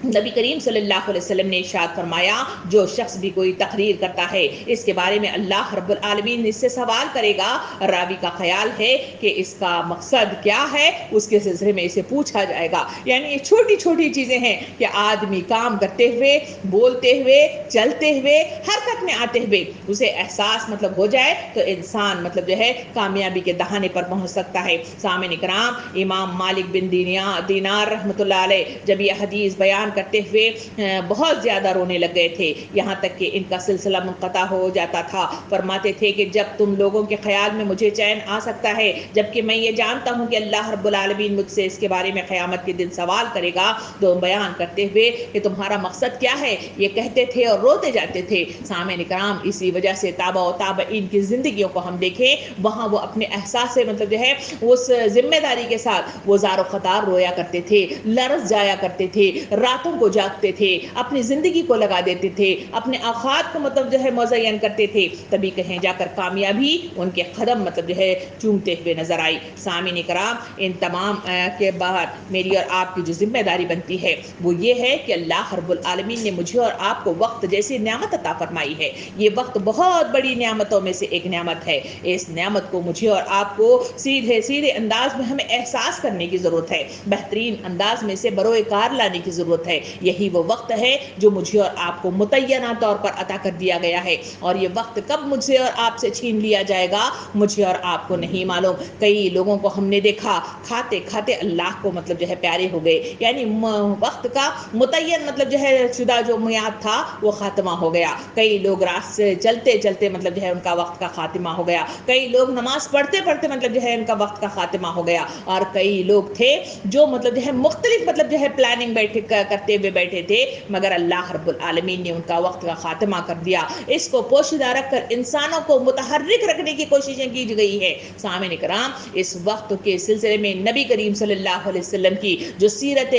نبی کریم صلی اللہ علیہ وسلم نے ارشاد فرمایا، جو شخص بھی کوئی تقریر کرتا ہے اس کے بارے میں اللہ رب العالمین اس سے سوال کرے گا، راوی کا خیال ہے کہ اس کا مقصد کیا ہے، اس کے سلسلے میں اسے پوچھا جائے گا۔ یعنی یہ چھوٹی چھوٹی چیزیں ہیں کہ آدمی کام کرتے ہوئے، بولتے ہوئے، چلتے ہوئے، حرکت میں آتے ہوئے اسے احساس مطلب ہو جائے تو انسان مطلب جو ہے کامیابی کے دہانے پر پہنچ سکتا ہے۔ سامعین اکرام، امام مالک بن دینار رحمۃ اللہ علیہ جب یہ حدیث بیان کرتے ہوئے بہت زیادہ رونے لگ گئے تھے، یہاں تک کہ ان کا سلسلہ منقطع ہو جاتا تھا۔ فرماتے تھے کہ جب تم لوگوں کے خیال میں مجھے چین آ سکتا ہے، جبکہ میں یہ جانتا ہوں کہ اللہ رب العالمین مجھ سے اس کے بارے میں قیامت کے دن سوال کرے گا، تو بیان کرتے ہوئے کہ تمہارا مقصد کیا ہے یہ کہتے تھے اور روتے جاتے تھے۔ سامعین کرام، اسی وجہ سے تابع و تابعین کی زندگیوں کو ہم دیکھیں، وہاں وہ اپنے احساس سے مطلب جو ہے اس ذمہ داری کے ساتھ وہ زار و خطار رویا کرتے تھے، لرز جایا کرتے تھے، راتوں کو جاگتے تھے، اپنی زندگی کو لگا دیتے تھے، اپنے اوقات کو مطلب جو ہے مزین کرتے تھے، تبھی کہیں جا کر کامیابی ان کے قدم مطلب جو ہے چومتے ہوئے نظر آئی۔ سامعین کرام، ان تمام کے بعد میری اور آپ کی جو ذمہ داری بنتی ہے وہ یہ ہے کہ اللہ رب العالمین نے مجھے اور آپ کو وقت جیسی نعمت عطا فرمائی ہے۔ یہ وقت بہت بڑی نعمتوں میں سے ایک نعمت ہے۔ اس نعمت کو مجھے اور آپ کو سیدھے انداز میں ہمیں احساس کرنے کی ضرورت ہے، بہترین انداز میں سے بروئے کار لانے کی ضرورت ہے۔ یہی وہ وقت ہے جو مجھے اور آپ کو متعینہ طور پر عطا کر دیا گیا ہے، اور یہ وقت کب مجھ سے اور آپ سے چھین لیا جائے گا مجھے اور آپ کو نہیں معلوم۔ کئی لوگوں کو ہم نے دیکھا کھاتے کھاتے اللہ کو مطلب جو ہے پیارے ہو گئے، یعنی وقت کا متعین مطلب جو ہے شدہ جو میعاد تھا وہ خاتمہ ہو گیا۔ کئی لوگ رات سے چلتے چلتے مطلب جو ہے ان کا وقت کا خاتمہ ہو گیا، کئی لوگ نماز پڑھتے پڑھتے مطلب جو ہے ان کا وقت کا خاتمہ ہو گیا، اور کئی لوگ تھے جو مطلب جو ہے مختلف مطلب جو ہے پلاننگ کرتے ہوئے بیٹھے تھے، مگر اللہ رب العالمین نے ان کا وقت کا خاتمہ کر دیا۔ اس کو پوشیدہ رکھ کر انسانوں کو متحرک رکھنے کی کوششیں کی گئی ہے۔ سامعین کرام، اس وقت کے سلسلے میں نبی کریم صلی اللہ علیہ وسلم کی جو سیرت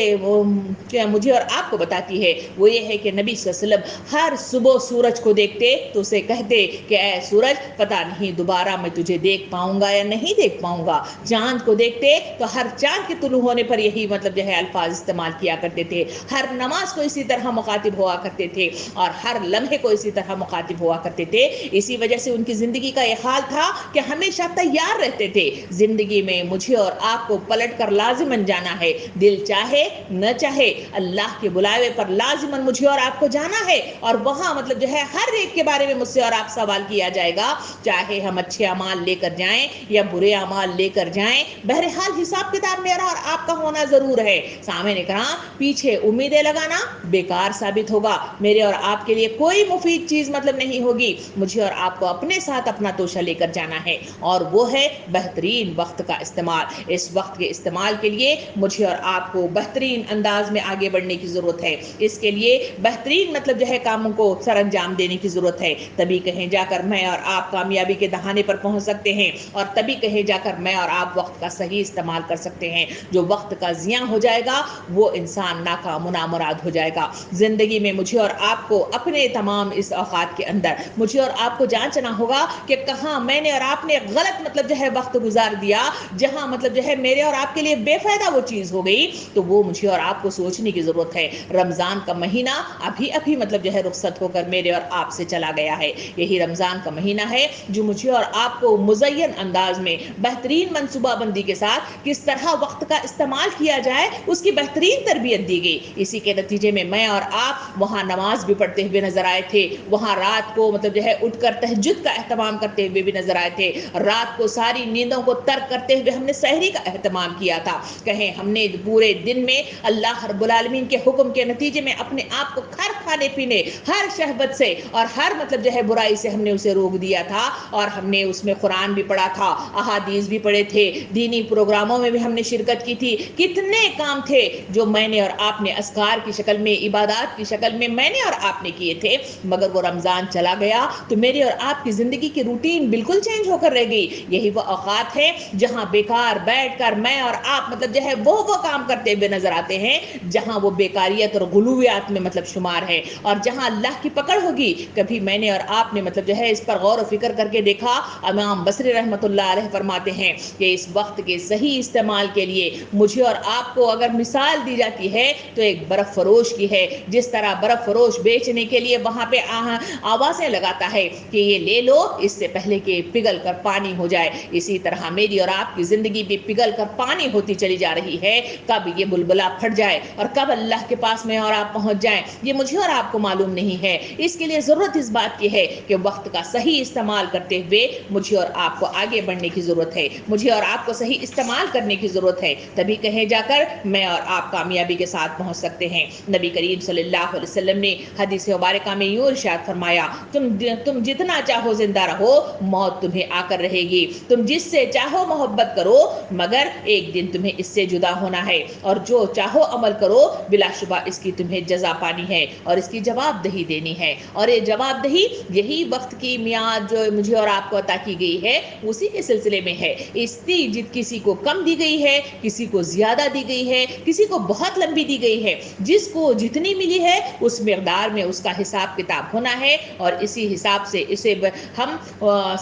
مجھے اور آپ کو بتاتی ہے وہ یہ ہے کہ نبی صلی اللہ علیہ وسلم ہر صبح سورج کو دیکھتے تو اسے کہتے کہ اے سورج، پتہ نہیں دوبارہ میں تجھے دیکھ پاؤں گا یا نہیں دیکھ پاؤں گا۔ چاند کو دیکھتے تو ہر چاند کے طلوع ہونے پر یہی مطلب جو ہے الفاظ استعمال کیا کرتے تھے، ہر نماز کو اسی طرح مخاطب ہوا کرتے تھے، اور ہر لمحے کو اسی طرح مخاطب ہوا کرتے تھے۔ اسی وجہ سے ان کی زندگی کا یہ حال تھا کہ ہمیشہ تیار رہتے تھے۔ زندگی میں مجھے اور آپ کو پلٹ کر لازماً جانا ہے، دل چاہے نہ چاہے، اللہ کے بلاوے پر لازماً مجھے اور آپ کو جانا ہے، اور وہاں مطلب جو ہے ہر ایک کے بارے میں مجھ سے اور آپ سوال کیا جائے گا، چاہے ہم اچھے اعمال لے کر جائیں یا برے اعمال لے کر جائیں، بہرحال حساب کتاب میرا اور آپ کا ہونا ضرور ہے۔ سامعین کرام، پیچھے امیدیں لگانا بیکار ثابت ہوگا، میرے اور آپ کے لیے کوئی مفید چیز مطلب نہیں ہوگی۔ مجھے اور آپ کو اپنے ساتھ اپنا توشہ لے کر جانا ہے، اور وہ ہے بہترین وقت کا استعمال۔ اس وقت کے استعمال کے لیے مجھے اور آپ کو بہترین انداز میں آگے بڑھنے کی ضرورت ہے، اس کے لیے بہترین مطلب جو ہے کاموں کو سر انجام دینے کی ضرورت ہے، تبھی کہیں جا کر میں اور آپ کامیابی کے دہانے پر پہنچ سکتے ہیں، اور تبھی کہیں جا کر میں اور آپ وقت کا صحیح استعمال کر سکتے ہیں۔ جو وقت کا ضیاع ہو جائے گا وہ انسان ناکام و نامراد ہو جائے گا۔ زندگی میں مجھے اور آپ کو اپنے تمام اس اوقات کے اندر مجھے اور آپ کو جانچنا ہوگا کہ کہاں میں نے اور آپ نے غلط مطلب جو ہے وقت گزار دیا، جہاں مطلب جو ہے میرے اور آپ کے لیے بے فائدہ وہ چیز ہو گئی، تو وہ مجھے اور آپ کو سوچنے کی ضرورت ہے۔ رمضان کا مہینہ ابھی مطلب جو ہے رخصت ہو کر میرے اور آپ سے چلا گیا ہے۔ یہی رمضان کا مہینہ ہے جو مجھے اور آپ کو مزین انداز میں بہترین منصوبہ بندی کے ساتھ کس طرح وقت کا استعمال کیا جائے اس کی بہترین تربیت دی گئی۔ اسی کے نتیجے میں اور آپ وہاں نماز بھی پڑھتے ہوئے نظر آئے تھے، وہاں رات کو مطلب جو ہے اٹھ کر تہجد کا اہتمام کرتے ہوئے بھی نظر آئے تھے، رات کو ساری نیندوں کو ترک کرتے ہوئے ہم نے سحری کا اہتمام کیا تھا۔ کہیں ہم نے پورے دن میں اللہ رب العالمین کے حکم کے نتیجے میں اپنے آپ کو ہر کھانے پینے، ہر شہوت سے اور ہر مطلب جو ہے برائی سے ہم نے اسے روک دیا تھا، اور ہم نے اس میں قرآن بھی پڑھا تھا، احادیث بھی پڑھے تھے، دینی پروگراموں میں بھی ہم نے شرکت کی تھی۔ کتنے کام تھے جو میں نے اور آپ نے اذکار کی شکل میں، عبادات کی شکل میں نے اور آپ نے کیے تھے، مگر وہ رمضان چلا گیا تو میرے اور آپ کی زندگی کی روٹین بالکل چینج ہو کر رہ گئی۔ یہی وہ اوقات ہے جہاں بیکار بیٹھ کر میں اور آپ مطلب جو ہے وہ کام کرتے ہوئے نظر آتے ہیں جہاں وہ بیکاریت اور غلویات میں مطلب شمار ہے، اور جہاں اللہ کی پکڑ ہوگی۔ کبھی میں نے اور آپ نے مطلب جو ہے اس پر غور و فکر کر کے دیکھا؟ امام بصری رحمۃ اللہ علیہ فرماتے ہیں کہ اس وقت کے صحیح استعمال کے لیے مجھے اور آپ کو اگر مثال دی جاتی ہے تو ایک برف فروش کی ہے۔ جس طرح برف فروش بیچنے کے لیے وہاں پہ آوازیں لگاتا ہے کہ یہ لے لو اس سے پہلے کہ پگھل کر پانی ہو جائے، اسی طرح میری اور آپ کی زندگی بھی پگھل کر پانی ہوتی چلی جا رہی ہے۔ کب یہ بلبلا پھٹ جائے اور کب اللہ کے پاس میں اور آپ پہنچ جائیں یہ مجھے اور آپ کو معلوم نہیں ہے۔ اس کے لیے ضرورت اس بات کی ہے کہ وقت کا صحیح استعمال کرتے ہوئے مجھے اور آپ کو آگے بڑھنے کی ضرورت ہے، مجھے اور آپ کو صحیح استعمال کرنے کی ضرورت ہے، تبھی کہیں جا کر میں اور آپ کامیابی کے ساتھ پہنچ پہنچ سکتے ہیں۔ نبی کریم صلی اللہ علیہ وسلم نے حدیث مبارکہ میں یوں ارشاد فرمایا، تم جتنا چاہو زندہ رہو، موت تمہیں آ کر رہے گی۔ تم جس سے چاہو محبت کرو، مگر ایک دن تمہیں اس سے جدا ہونا ہے، اور جو چاہو عمل کرو، بلا شبہ اس کی تمہیں جزا پانی ہے اور اس کی جواب دہی دینی ہے۔ اور یہ جواب دہی یہی وقت کی میعاد جو مجھے اور آپ کو عطا کی گئی ہے اسی کے سلسلے میں ہے۔ کسی کو کم دی گئی ہے، کسی کو زیادہ دی گئی ہے، کسی کو بہت لمبی دی گئی ہے۔ جس کو جتنی ملی ہے اس مقدار میں اس کا حساب کتاب ہونا ہے، اور اسی حساب سے اسے ہم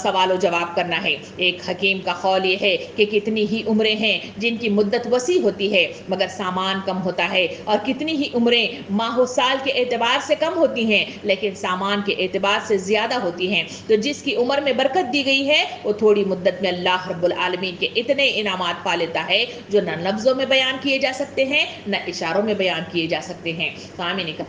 سوال و جواب کرنا ہے۔ ایک حکیم کا قول یہ ہے کہ کتنی ہی عمریں ہیں جن کی مدت وسیع ہوتی ہے مگر سامان کم ہوتا ہے، اور کتنی ہی عمریں ماہ و سال کے اعتبار سے کم ہوتی ہیں لیکن سامان کے اعتبار سے زیادہ ہوتی ہیں۔ تو جس کی عمر میں برکت دی گئی ہے وہ تھوڑی مدت میں اللہ رب العالمین کے اتنے انعامات پا لیتا ہے جو نہ لفظوں میں بیان کیے جا سکتے ہیں نہ اشاروں میں بیان کیے جا سکتے ہیں۔ سامعین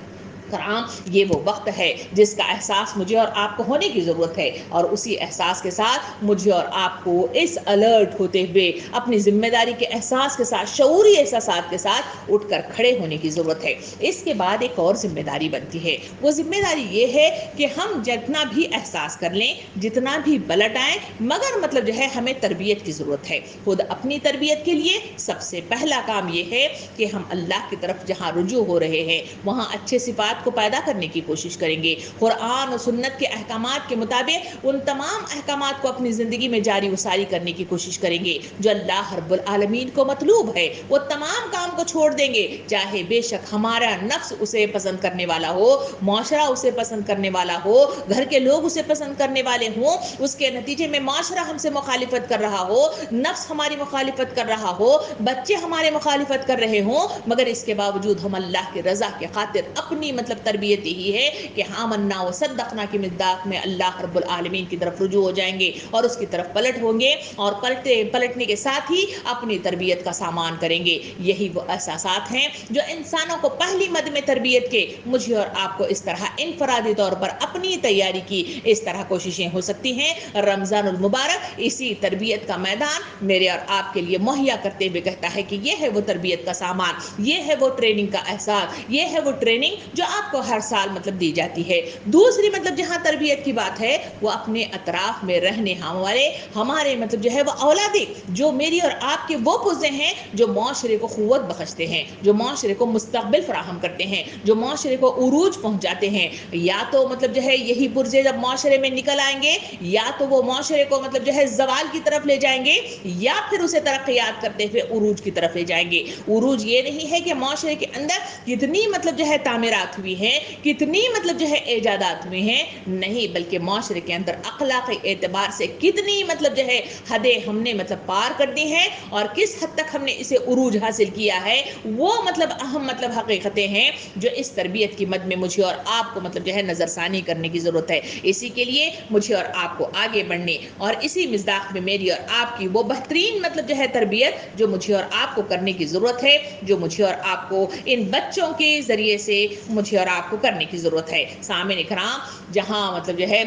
کرام، یہ وہ وقت ہے جس کا احساس مجھے اور آپ کو ہونے کی ضرورت ہے، اور اسی احساس کے ساتھ مجھے اور آپ کو اس الرٹ ہوتے ہوئے اپنی ذمہ داری کے احساس کے ساتھ، شعوری احساسات کے ساتھ اٹھ کر کھڑے ہونے کی ضرورت ہے۔ اس کے بعد ایک اور ذمہ داری بنتی ہے، وہ ذمہ داری یہ ہے کہ ہم جتنا بھی احساس کر لیں، جتنا بھی پلٹ آئیں، مگر مطلب جو ہے ہمیں تربیت کی ضرورت ہے۔ خود اپنی تربیت کے لیے سب سے پہلا کام یہ ہے کہ ہم اللہ کی طرف جہاں رجوع ہو رہے ہیں وہاں اچھے صفات کو پیدا کرنے کی کوشش کریں گے۔ قرآن و سنت کے احکامات کے مطابق ان تمام احکامات کو اپنی زندگی میں جاری و ساری کرنے کی کوشش کریں گے جو اللہ رب العالمین کو مطلوب ہے۔ وہ تمام کام کو چھوڑ دیں گے، چاہے بے شک ہمارا نفس اسے پسند کرنے والا ہو، معاشرہ اسے پسند کرنے والا ہو، گھر کے لوگ اسے پسند کرنے والے ہوں، اس کے نتیجے میں معاشرہ ہم سے مخالفت کر رہا ہو، نفس ہماری مخالفت کر رہا ہو، بچے ہمارے مخالفت کر رہے ہوں، مگر اس کے باوجود ہم اللہ کی رضا کے خاطر اپنی تربیت یہی ہے کہ آمنا و صدقنا کی مصداق میں اللہ رب العالمین کی طرف رجوع ہو جائیں گے اور اس کی طرف پلٹ ہوں گے، اور پلٹنے کے ساتھ ہی اپنی تربیت کا سامان کریں گے۔ یہی وہ احساسات ہیں جو انسانوں کو پہلی مد میں تربیت کے مجھے اور آپ کو اس طرح انفرادی طور پر اپنی تیاری کی اس طرح کوششیں ہو سکتی ہیں۔ رمضان المبارک اسی تربیت کا میدان میرے اور آپ کے لیے مہیا کرتے ہوئے کہتا ہے کہ یہ ہے وہ تربیت کا سامان، یہ ہے وہ ٹریننگ کا احساس، یہ ہے وہ ٹریننگ جو آپ کو ہر سال دی جاتی ہے۔ دوسری جہاں تربیت کی بات ہے وہ اپنے اطراف میں رہنے ہمارے جو ہے وہ اولادیں، جو میری اور آپ کے وہ پرزے ہیں جو معاشرے کو قوت بخشتے ہیں، جو معاشرے کو مستقبل فراہم کرتے ہیں، جو معاشرے کو عروج پہنچاتے ہیں۔ یا تو جو ہے یہی پرزے جب معاشرے میں نکل آئیں گے یا تو وہ معاشرے کو جو ہے زوال کی طرف لے جائیں گے، یا پھر اسے ترقیات کرتے ہوئے عروج کی طرف لے جائیں گے۔ عروج یہ نہیں ہے کہ معاشرے کے اندر کتنی جو ہے تعمیرات ہوئی ہیں، کتنی جو ہے ایجادات ہوئی ہیں، نہیں، بلکہ معاشرے کے اندر اخلاقی اعتبار سے کتنی جو ہے حدیں ہم نے پار کر دی ہیں اور کس حد تک ہم نے اسے عروج حاصل کیا ہے، وہ اہم حقیقتیں ہیں جو اس تربیت کی مد میں مجھے اور آپ کو جو ہے نظر ثانی کرنے کی ضرورت ہے۔ اسی کے لیے مجھے اور آپ کو آگے بڑھنے اور اسی مصداق میں میری اور آپ کی وہ بہترین جو ہے تربیت جو مجھے اور آپ کو کرنے کی ضرورت ہے، جو مجھے اور آپ کو ان بچوں کے ذریعے سے مجھے اور آپ کو کرنے کی ضرورت ہے۔ سامعین کرام، جہاں جو ہے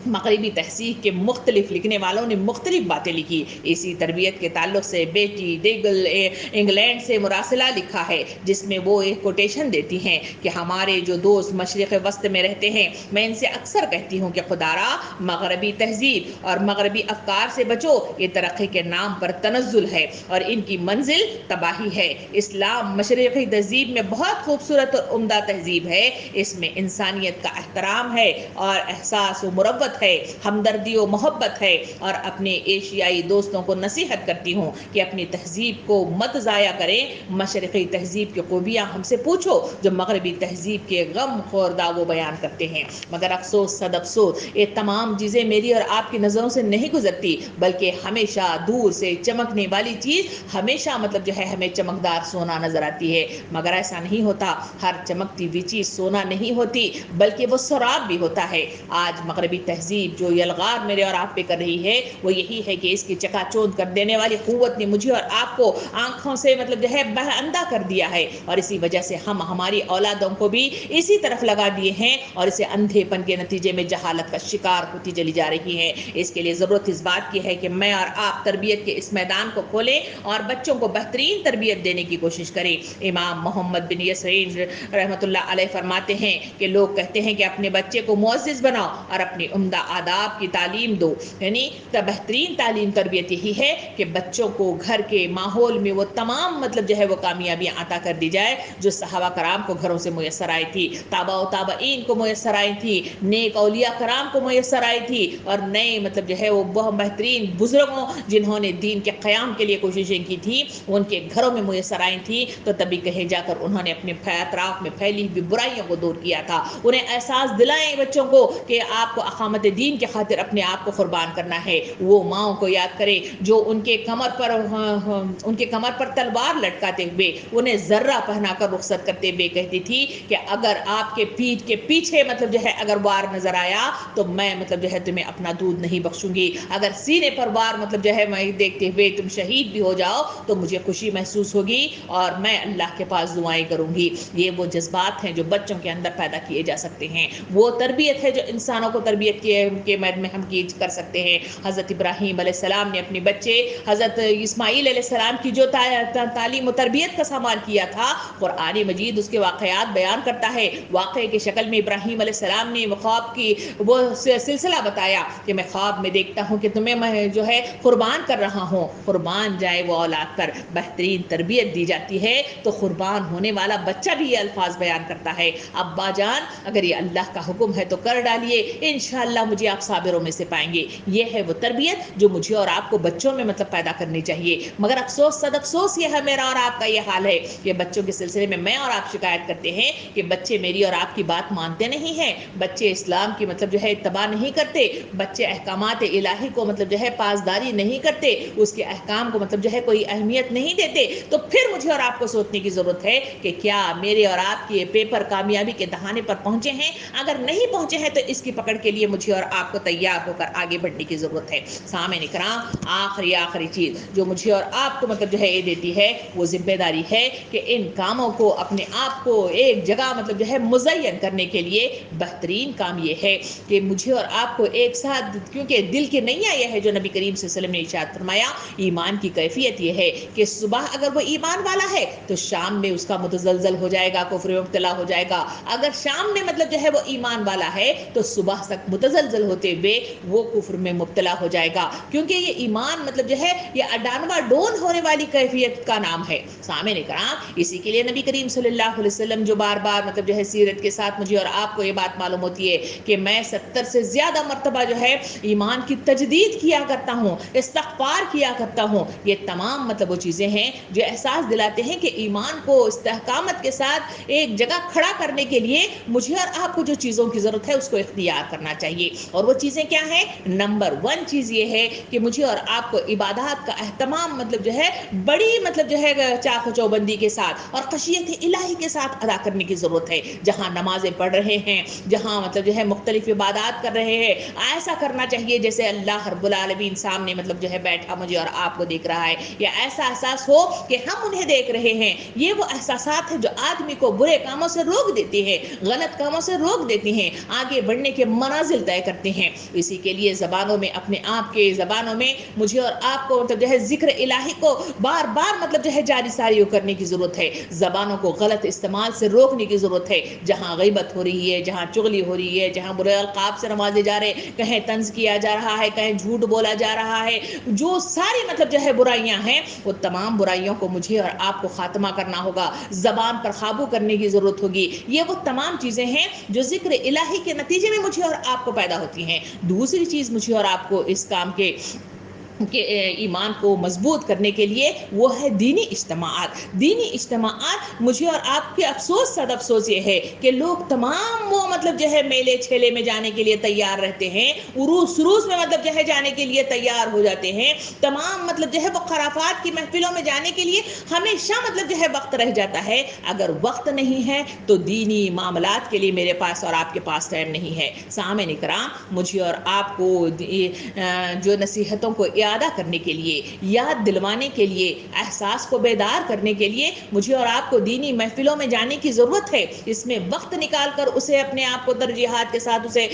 مغربی تہذیب کے مختلف لکھنے والوں نے مختلف باتیں لکھی، اسی تربیت کے تعلق سے بیٹی ڈیگل انگلینڈ سے مراسلہ لکھا ہے جس میں وہ ایک کوٹیشن دیتی ہیں کہ ہمارے جو دوست مشرق وسط میں رہتے ہیں، میں ان سے اکثر کہتی ہوں کہ خدارا مغربی تہذیب اور مغربی افکار سے بچو، یہ ترقی کے نام پر تنزل ہے اور ان کی منزل تباہی ہے۔ اسلام مشرقی تہذیب میں بہت خوبصورت اور عمدہ تہذیب ہے، اس میں انسانیت کا احترام ہے اور احساس و مروت ہے، ہمدردی و محبت ہے، اور اپنے ایشیائی دوستوں کو نصیحت کرتی ہوں کہ اپنی تہذیب کو مت ضائع کریں۔ مشرقی تہذیب کی خوبیاں ہم سے پوچھو جو مغربی تہذیب کے غم خور داغ بیان کرتے ہیں، مگر افسوس صد افسوس یہ تمام چیزیں میری اور آپ کی نظروں سے نہیں گزرتی، بلکہ ہمیشہ دور سے چمکنے والی چیز ہمیشہ جو ہے ہمیں چمکدار سونا نظر آتی ہے، مگر ایسا نہیں ہوتا۔ ہر چمکتی ہوئی چیز سونا نہیں ہوتی بلکہ وہ سراب بھی ہوتا ہے۔ آج مغربی تہذیب تہذیب جو یلغار میرے اور آپ پہ کر رہی ہے وہ یہی ہے کہ اس کی چکا چوند کر دینے والی قوت نے مجھے اور آپ کو آنکھوں سے مطلب جو ہے اندھا کر دیا ہے، اور اسی وجہ سے ہم ہماری اولادوں کو بھی اسی طرف لگا دیے ہیں اور اسے اندھے پن کے نتیجے میں جہالت کا شکار ہوتی چلی جا رہی ہے۔ اس کے لیے ضرورت اس بات کی ہے کہ میں اور آپ تربیت کے اس میدان کو کھولیں اور بچوں کو بہترین تربیت دینے کی کوشش کریں۔ امام محمد بن یسرین رحمۃ اللہ علیہ فرماتے ہیں کہ لوگ کہتے ہیں کہ اپنے بچے کو معزز بناؤ اور اپنی عمدہ آداب کی تعلیم دو، یعنی بہترین تعلیم تربیت یہی ہے کہ بچوں کو گھر کے ماحول میں وہ تمام مطلب جو ہے وہ کامیابیاں عطا کر دی جائے جو صحابہ کرام کو گھروں سے میسر آئی تھی، تابع و تابعین کو میسر آئی تھی، نیک اولیاء کرام کو میسر آئی تھی، اور نئے مطلب جو ہے وہ بہت بہترین بزرگوں جنہوں نے دین کے قیام کے لیے کوششیں کی تھی ان کے گھروں میں میسر آئی تھی، تو تبھی کہیں جا کر انہوں نے اپنے اطراف میں پھیلی ہوئی برائیوں کو دور کیا تھا۔ انہیں احساس دلائیں بچوں کو کہ آپ کو اقامت دین کی خاطر اپنے آپ کو قربان کرنا ہے۔ وہ ماؤں کو یاد کریں جو ان کے کمر پر تلوار لٹکاتے ہوئے انہیں ذرہ پہنا کر رخصت کرتے ہوئے کہتی تھی کہ اگر آپ کے پیٹھ کے پیچھے مطلب جو ہے اگر وار نظر آیا تو میں مطلب جو ہے تمہیں اپنا دودھ نہیں بخشوں گی، اگر سینے پر وار مطلب جو ہے میں دیکھتے ہوئے تم شہید بھی ہو جاؤ تو مجھے خوشی محسوس ہوگی اور میں اللہ کے پاس دعائیں کروں گی۔ یہ وہ جذبات ہیں جو بچوں کے اندر پیدا کیے جا سکتے ہیں، وہ تربیت ہے جو انسانوں کو تربیت کے مد میں ہم کی کر سکتے ہیں۔ حضرت ابراہیم علیہ السلام نے اپنے بچے حضرت اسماعیل علیہ السلام کی جو تعلیم و تربیت کا سامان کیا تھا، قرآن مجید اس کے واقعات بیان کرتا ہے۔ واقعے کی شکل میں ابراہیم علیہ السلام نے خواب کی وہ سلسلہ بتایا کہ میں خواب میں دیکھتا ہوں کہ تمہیں میں جو ہے قربان کر رہا ہوں، قربان جائے وہ اولاد پر بہترین تربیت دی جاتی ہے تو قربان ہونے والا بچہ بھی یہ الفاظ بیان کرتا ہے، ابا جان اگر یہ اللہ کا حکم ہے تو کر ڈالیے، انشاءاللہ مجھے آپ صابروں میں سے پائیں گے۔ یہ ہے وہ تربیت جو مجھے اور آپ کو بچوں میں مطلب پیدا کرنی چاہیے، مگر افسوس صد افسوس یہ ہے میرا اور آپ کا یہ حال ہے کہ بچوں کے سلسلے میں اور آپ شکایت کرتے ہیں کہ بچے میری اور آپ کی بات مانتے نہیں ہیں، بچے اسلام کی مطلب جو ہے اتباع نہیں کرتے، بچے احکامات الہی کو مطلب جو ہے پاسداری نہیں کرتے، اس کے احکام کو مطلب جو ہے کوئی اہمیت نہیں دیتے۔ تو پھر مجھے اور آپ کو سوچنے کی ضرورت ہے کہ کیا میرے اور آپ کے پیپر کامیابی کے دہانے پر پہنچے ہیں؟ اگر نہیں پہنچے ہیں تو اس کی پکڑ کے لیے مجھے اور آپ کو تیار ہو کر آگے بڑھنے کی ضرورت ہے۔ سامعین کرام، آخری چیز جو مجھے اور آپ کو مطلب جو ہے یہ دیتی ہے وہ ذمہ داری ہے کہ ان کاموں کو اپنے آپ کو ایک جگہ مطلب جو ہے مزین کرنے کے لیے بہترین کام یہ ہے کہ مجھے اور آپ کو ایک ساتھ، کیونکہ دل کی نیا یہ ہے جو نبی کریم صلی اللہ علیہ وسلم نے ارشاد فرمایا، ایمان کی کیفیت یہ ہے کہ صبح اگر وہ ایمان والا ہے تو شام میں اس کا متزلزل ہو جائے گا، کفر میں مبتلا ہو جائے گا، اگر شام میں مطلب جو ہے وہ ایمان والا ہے تو صبح تک متزلزل ہوتے ہوئے وہ کفر میں مبتلا ہو جائے گا، کیونکہ یہ ایمان مطلب جو ہے یہ اڈانوا ڈون ہونے والی کیفیت کا نام ہے۔ سامعین کرام، اسی کے لیے نبی کریم صلی اللہ علیہ وسلم جو بار بار مطلب جو ہے سیرت کے ساتھ مجھے اور آپ کو یہ بات معلوم ہوتی ہے کہ میں 70 سے زیادہ مرتبہ جو ہے ایمان کی تجدید کیا کرتا ہوں، استغفار کیا کرتا ہوں، یہ تمام مطلب وہ چیزیں ہیں جو احساس دلاتے ہیں کہ ایمان کو استحکامت کے ساتھ ایک جگہ کھڑا کرنے کے لیے مجھے اور آپ کو جو چیزوں کی ضرورت ہے اس کو اختیار کرنا چاہیے، اور وہ چیزیں کیا ہیں؟ نمبر 1 چیز یہ ہے کہ مجھے اور آپ کو عبادات کا اہتمام مطلب جو ہے بڑی مطلب جو ہے چاق و چوبندی کے ساتھ اور خشیت الہی کے ساتھ ادا کرنے کی ضرورت ہے۔ جہاں نمازیں پڑھ رہے ہیں، جہاں مطلب جو ہے مختلف عبادات کر رہے ہیں، ایسا کرنا چاہیے جیسے اللہ رب العالمین سامنے مطلب جو ہے بیٹھا مجھے اور آپ کو دیکھ رہا ہے، یا ایسا احساس ہو کہ ہم انہیں دیکھ رہے ہیں۔ یہ وہ احساسات ہیں جو آدمی کو برے کاموں سے روک دیتے ہیں، غلط کاموں سے روک دیتے ہیں، آگے بڑھنے کے منازل طے کرتے ہیں۔ اسی کے لیے زبانوں میں، اپنے آپ کے زبانوں میں مجھے اور آپ کو مطلب جو ہے ذکر الہی کو بار بار مطلب جو ہے جاری ساری کرنے کی ضرورت ہے، زبانوں کو غلط استعمال سے روکنے کی ضرورت ہے۔ جہاں غیبت ہو رہی ہے، جہاں چغلی ہو رہی ہے، جہاں برے القاب سے نوازے جا رہے، کہیں طنز کیا جا رہا ہے، کہیں جھوٹ بولا جا رہا ہے، جو ساری مطلب جو ہے برائیاں ہیں، وہ تمام برائیوں کو مجھے اور آپ کو خاتمہ کرنا ہوگا، زبان پر قابو کرنے کی ضرورت ہوگی۔ یہ وہ تمام چیزیں ہیں جو ذکر الہی کے نتیجے میں مجھے اور آپ کو پیدا ہوتی ہیں۔ دوسری چیز مجھے اور آپ کو اس کام کے کہ ایمان کو مضبوط کرنے کے لیے وہ ہے دینی اجتماعات. دینی اجتماعات مجھے اور آپ کے افسوس صد افسوس یہ ہے کہ لوگ تمام وہ مطلب جو ہے میلے چھیلے میں جانے کے لیے تیار رہتے ہیں, عروس سروس میں مطلب جو ہے جانے کے لیے تیار ہو جاتے ہیں, تمام مطلب جو ہے وہ خرافات کی محفلوں میں جانے کے لیے ہمیشہ مطلب جو ہے وقت رہ جاتا ہے. اگر وقت نہیں ہے تو دینی معاملات کے لیے میرے پاس اور آپ کے پاس ٹائم نہیں ہے. سامعین کرام, مجھے اور آپ کو جو نصیحتوں کو اعادہ کرنے کے لیے, یاد دلوانے کے لیے, احساس کو بیدار کرنے کے لیے مجھے اور آپ کو دینی محفلوں میں جانے کی ضرورت ہے. اس میں وقت نکال کر اسے اپنے آپ کو ترجیحات کے ساتھ اسے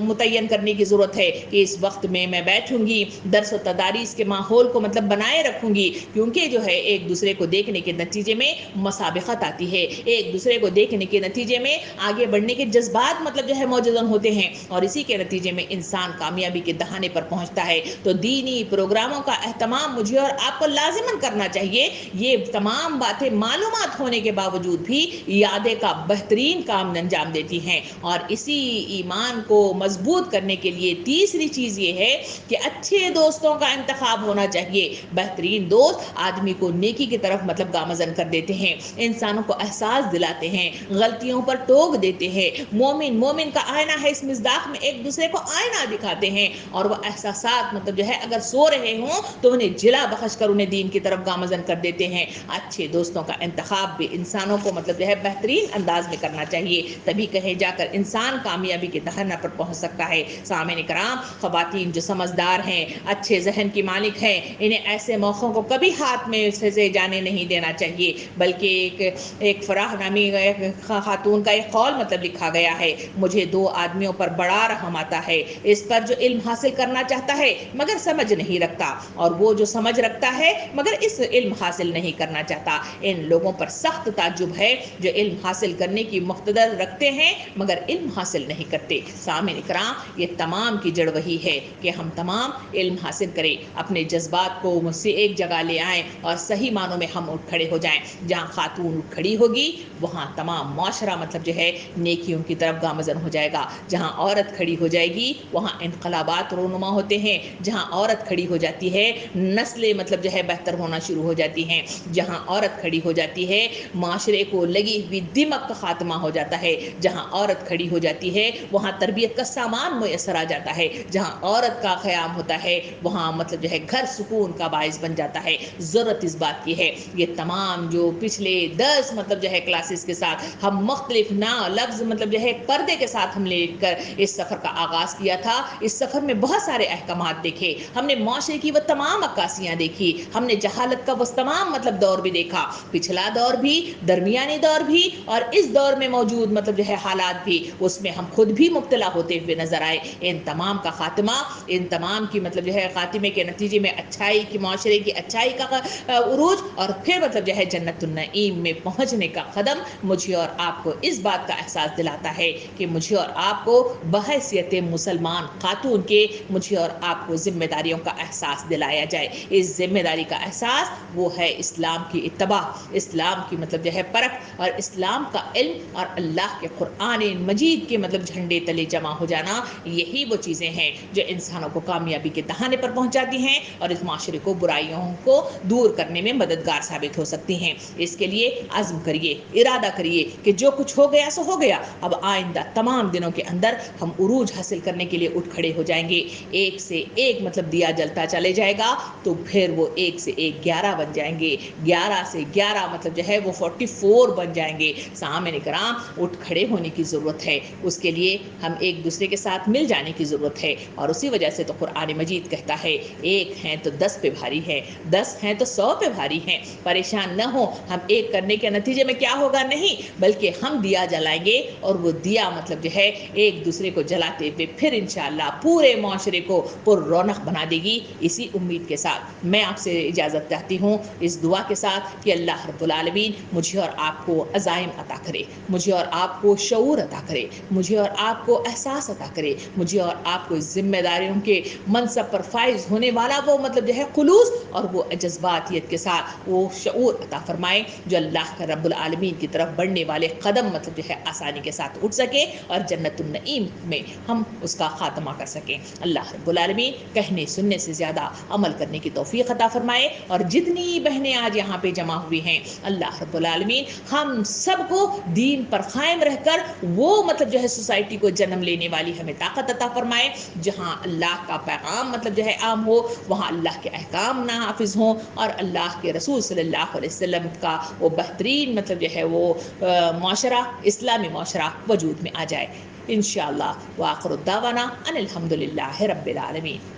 متعین کرنے کی ضرورت ہے کہ اس وقت میں بیٹھوں گی, درس و تداریس کے ماحول کو مطلب بنائے رکھوں گی, کیونکہ جو ہے ایک دوسرے کو دیکھنے کے نتیجے میں مسابقت آتی ہے, ایک دوسرے کو دیکھنے کے نتیجے میں آگے بڑھنے کے جذبات مطلب جو ہے موجود ہوتے ہیں, اور اسی کے نتیجے میں انسان کامیابی کے دہانے پر پہنچتا ہے. تو دینی پروگراموں کا اہتمام مجھے اور آپ کو لازماً کرنا چاہیے. یہ تمام باتیں معلومات ہونے کے باوجود بھی یادیں کا بہترین کام انجام دیتی ہیں. اور اسی ایمان کو مضبوط کرنے کے لیے تیسری چیز یہ ہے کہ اچھے دوستوں کا انتخاب ہونا چاہیے. بہترین دوست آدمی کو نیکی کی طرف مطلب گامزن کر دیتے ہیں, انسانوں کو احساس دلاتے ہیں, غلطیوں پر ٹوک دیتے ہیں. مومن کا آئینہ ہے, اس مصداق میں ایک دوسرے کو آئینہ دکھاتے ہیں, اور وہ احساسات مطلب جو ہے اگر سو رہے ہوں تو انہیں جلا بخش کر انہیں دین کی طرف گامزن کر دیتے ہیں. اچھے دوستوں کا انتخاب بھی انسانوں کو مطلب جو ہے بہترین انداز میں کرنا چاہیے, تبھی کہیں جا کر انسان کامیابی کے دہانے پر پہنچ سکتا ہے. سامعین کرام, خواتین جو سمجھدار ہیں, اچھے ذہن کی مالک ہیں, انہیں ایسے موقعوں کو کبھی ہاتھ میں سے جانے نہیں دینا چاہیے. بلکہ ایک فراح نامی خاتون کا ایک قول مطلب لکھا گیا ہے, مجھے 2 آدمیوں پر بڑا رحم آتا ہے, اس پر جو علم حاصل کرنا چاہتا ہے مگر سمجھ نہیں رکھتا, اور وہ جو سمجھ رکھتا ہے مگر اس علم حاصل نہیں کرنا چاہتا. ان لوگوں پر سخت تعجب ہے جو علم حاصل کرنے کی مقتدر رکھتے ہیں مگر علم حاصل نہیں کرتے. سامعین کرام, یہ تمام کی جڑ وہی ہے کہ ہم تمام علم حاصل کریں, اپنے جذبات کو مجھ سے ایک جگہ لے آئیں, اور صحیح معنوں میں ہم اٹھ کھڑے ہو جائیں. جہاں خاتون اٹھ کھڑی ہوگی وہاں تمام معاشرہ مطلب جو ہے نیکیوں کی طرف گامزن ہو جائے گا. جہاں عورت کھڑی ہو جائے گی وہاں انقلابات رونما ہوتے ہیں. جہاں عورت کھڑی ہو جاتی ہے نسلیں مطلب جو ہے بہتر ہونا شروع ہو جاتی ہیں. جہاں عورت کھڑی ہو جاتی ہے معاشرے کو لگی ہوئی دیمک کا خاتمہ ہو جاتا ہے. جہاں عورت کھڑی ہو جاتی ہے وہاں تربیت کا سامان میسر آ جاتا ہے. جہاں عورت کا قیام ہوتا ہے وہاں مطلب جو ہے گھر سکون کا باعث بن جاتا ہے. ضرورت اس بات کی ہے, یہ تمام جو پچھلے 10 مطلب جو ہے کلاسز کے ساتھ ہم مختلف لفظ مطلب جو ہے پردے کے ساتھ ہم لے کر اس سفر کا آغاز کیا تھا. اس سفر میں بہت سارے احکامات دیکھے, ہم نے معاشرے کی وہ تمام عکاسیاں دیکھی, ہم نے جہالت کا وہ تمام مطلب دور بھی دیکھا, پچھلا دور بھی, درمیانی دور بھی, اور اس دور میں موجود مطلب جو ہے حالات بھی, اس میں ہم خود بھی مبتلا ہوتے ہوئے نظر آئے. ان تمام کا خاتمہ, ان تمام کی مطلب جو ہے خاتمے کے نتیجے میں اچھائی کی, معاشرے کی اچھائی کا عروج, اور پھر مطلب جو ہے جنت النعیم میں پہنچنے کا قدم مجھے اور آپ کو اس بات کا احساس دلاتا ہے کہ مجھے اور آپ کو بحیثیت مسلمان خاتون کے مجھے اور آپ کو ذمہ داریوں کا احساس دلایا جائے. اس ذمہ داری کا احساس وہ ہے اسلام کی اتباع, اسلام کی مطلب جو ہے پرکھ, اور اسلام کا علم, اور اللہ کے قرآن مجید کے مطلب جھنڈے تلے جمع ہو جانا. یہی وہ چیزیں ہیں جو انسانوں کو کامیابی کے دہانے پر پہنچاتی ہیں اور اس معاشرے کو برائیوں کو دور کرنے میں مددگار ثابت ہو سکتی ہیں. اس کے لیے عزم کریے, ارادہ کریے کہ جو کچھ ہو گیا سو ہو گیا, اب آئندہ تمام دنوں کے اندر ہم عروج حاصل کرنے کے لیے اٹھ کھڑے ہو جائیں گے. ایک سے ایک مطلب دیا جلتا چلے جائے گا تو پھر وہ 1 سے 1 11 بن جائیں گے, 11 سے 11 مطلب جو ہے وہ 44 بن جائیں گے. سامعین کرام, اٹھ کھڑے ہونے کی ضرورت ہے, اس کے لیے ہم ایک دوسرے کے ساتھ مل جانے کی ضرورت ہے. اور اسی وجہ سے تو قرآن مجید کہتا ہے 1 ہیں تو 10 پہ بھاری ہے, 10 ہیں تو 100 پہ بھاری ہیں. پریشان نہ ہو, ہم ایک کرنے کے نتیجے میں کیا ہوگا نہیں, بلکہ ہم دیا جلائیں گے, اور وہ دیا مطلب جو ہے ایک دوسرے کو جلاتے ہوئے پھر انشاءاللہ پورے معاشرے کو پر رونق بنا دے گی. اسی امید کے ساتھ میں آپ سے اجازت چاہتی ہوں, اس دعا کے ساتھ کہ اللہ رب العالمین مجھے اور آپ کو عزائم عطا کرے, مجھے اور آپ کو شعور عطا کرے, مجھے اور آپ کو احساس عطا کرے, مجھے اور آپ کو ذمہ داریوں کے منصب پر فائز ہونے والا وہ مطلب جو ہے خلوص اور وہ جذباتیت کے ساتھ وہ شعور عطا فرمائے جو اللہ کا رب العالمین کی طرف بڑھنے والے قدم مطلب جو ہے آسانی کے ساتھ اٹھ سکے اور جنت النعیم میں ہم اس کا خاتمہ کر سکیں۔ اللہ رب العالمین کہنے سننے سے زیادہ عمل کرنے کی توفیق عطا فرمائے، اور جتنی بہنیں آج یہاں پہ جمع ہوئی ہیں اللہ رب العالمین ہم سب کو دین پر قائم رہ کر وہ مطلب جو ہے سوسائٹی کو جنم لینے والی ہمیں طاقت عطا فرمائے جہاں اللہ کا پیغام مطلب جو ہے عام ہو، وہاں اللہ کے احکام نافذ ہوں، اور اللہ کے رسول صلی اللہ علیہ وسلم کا وہ بہترین مطلب جو ہے وہ معاشرہ، اسلامی معاشرہ وجود میں آ جائے انشاءاللہ۔ وآخر الدعوانا ان الحمد للہ رب العالمین۔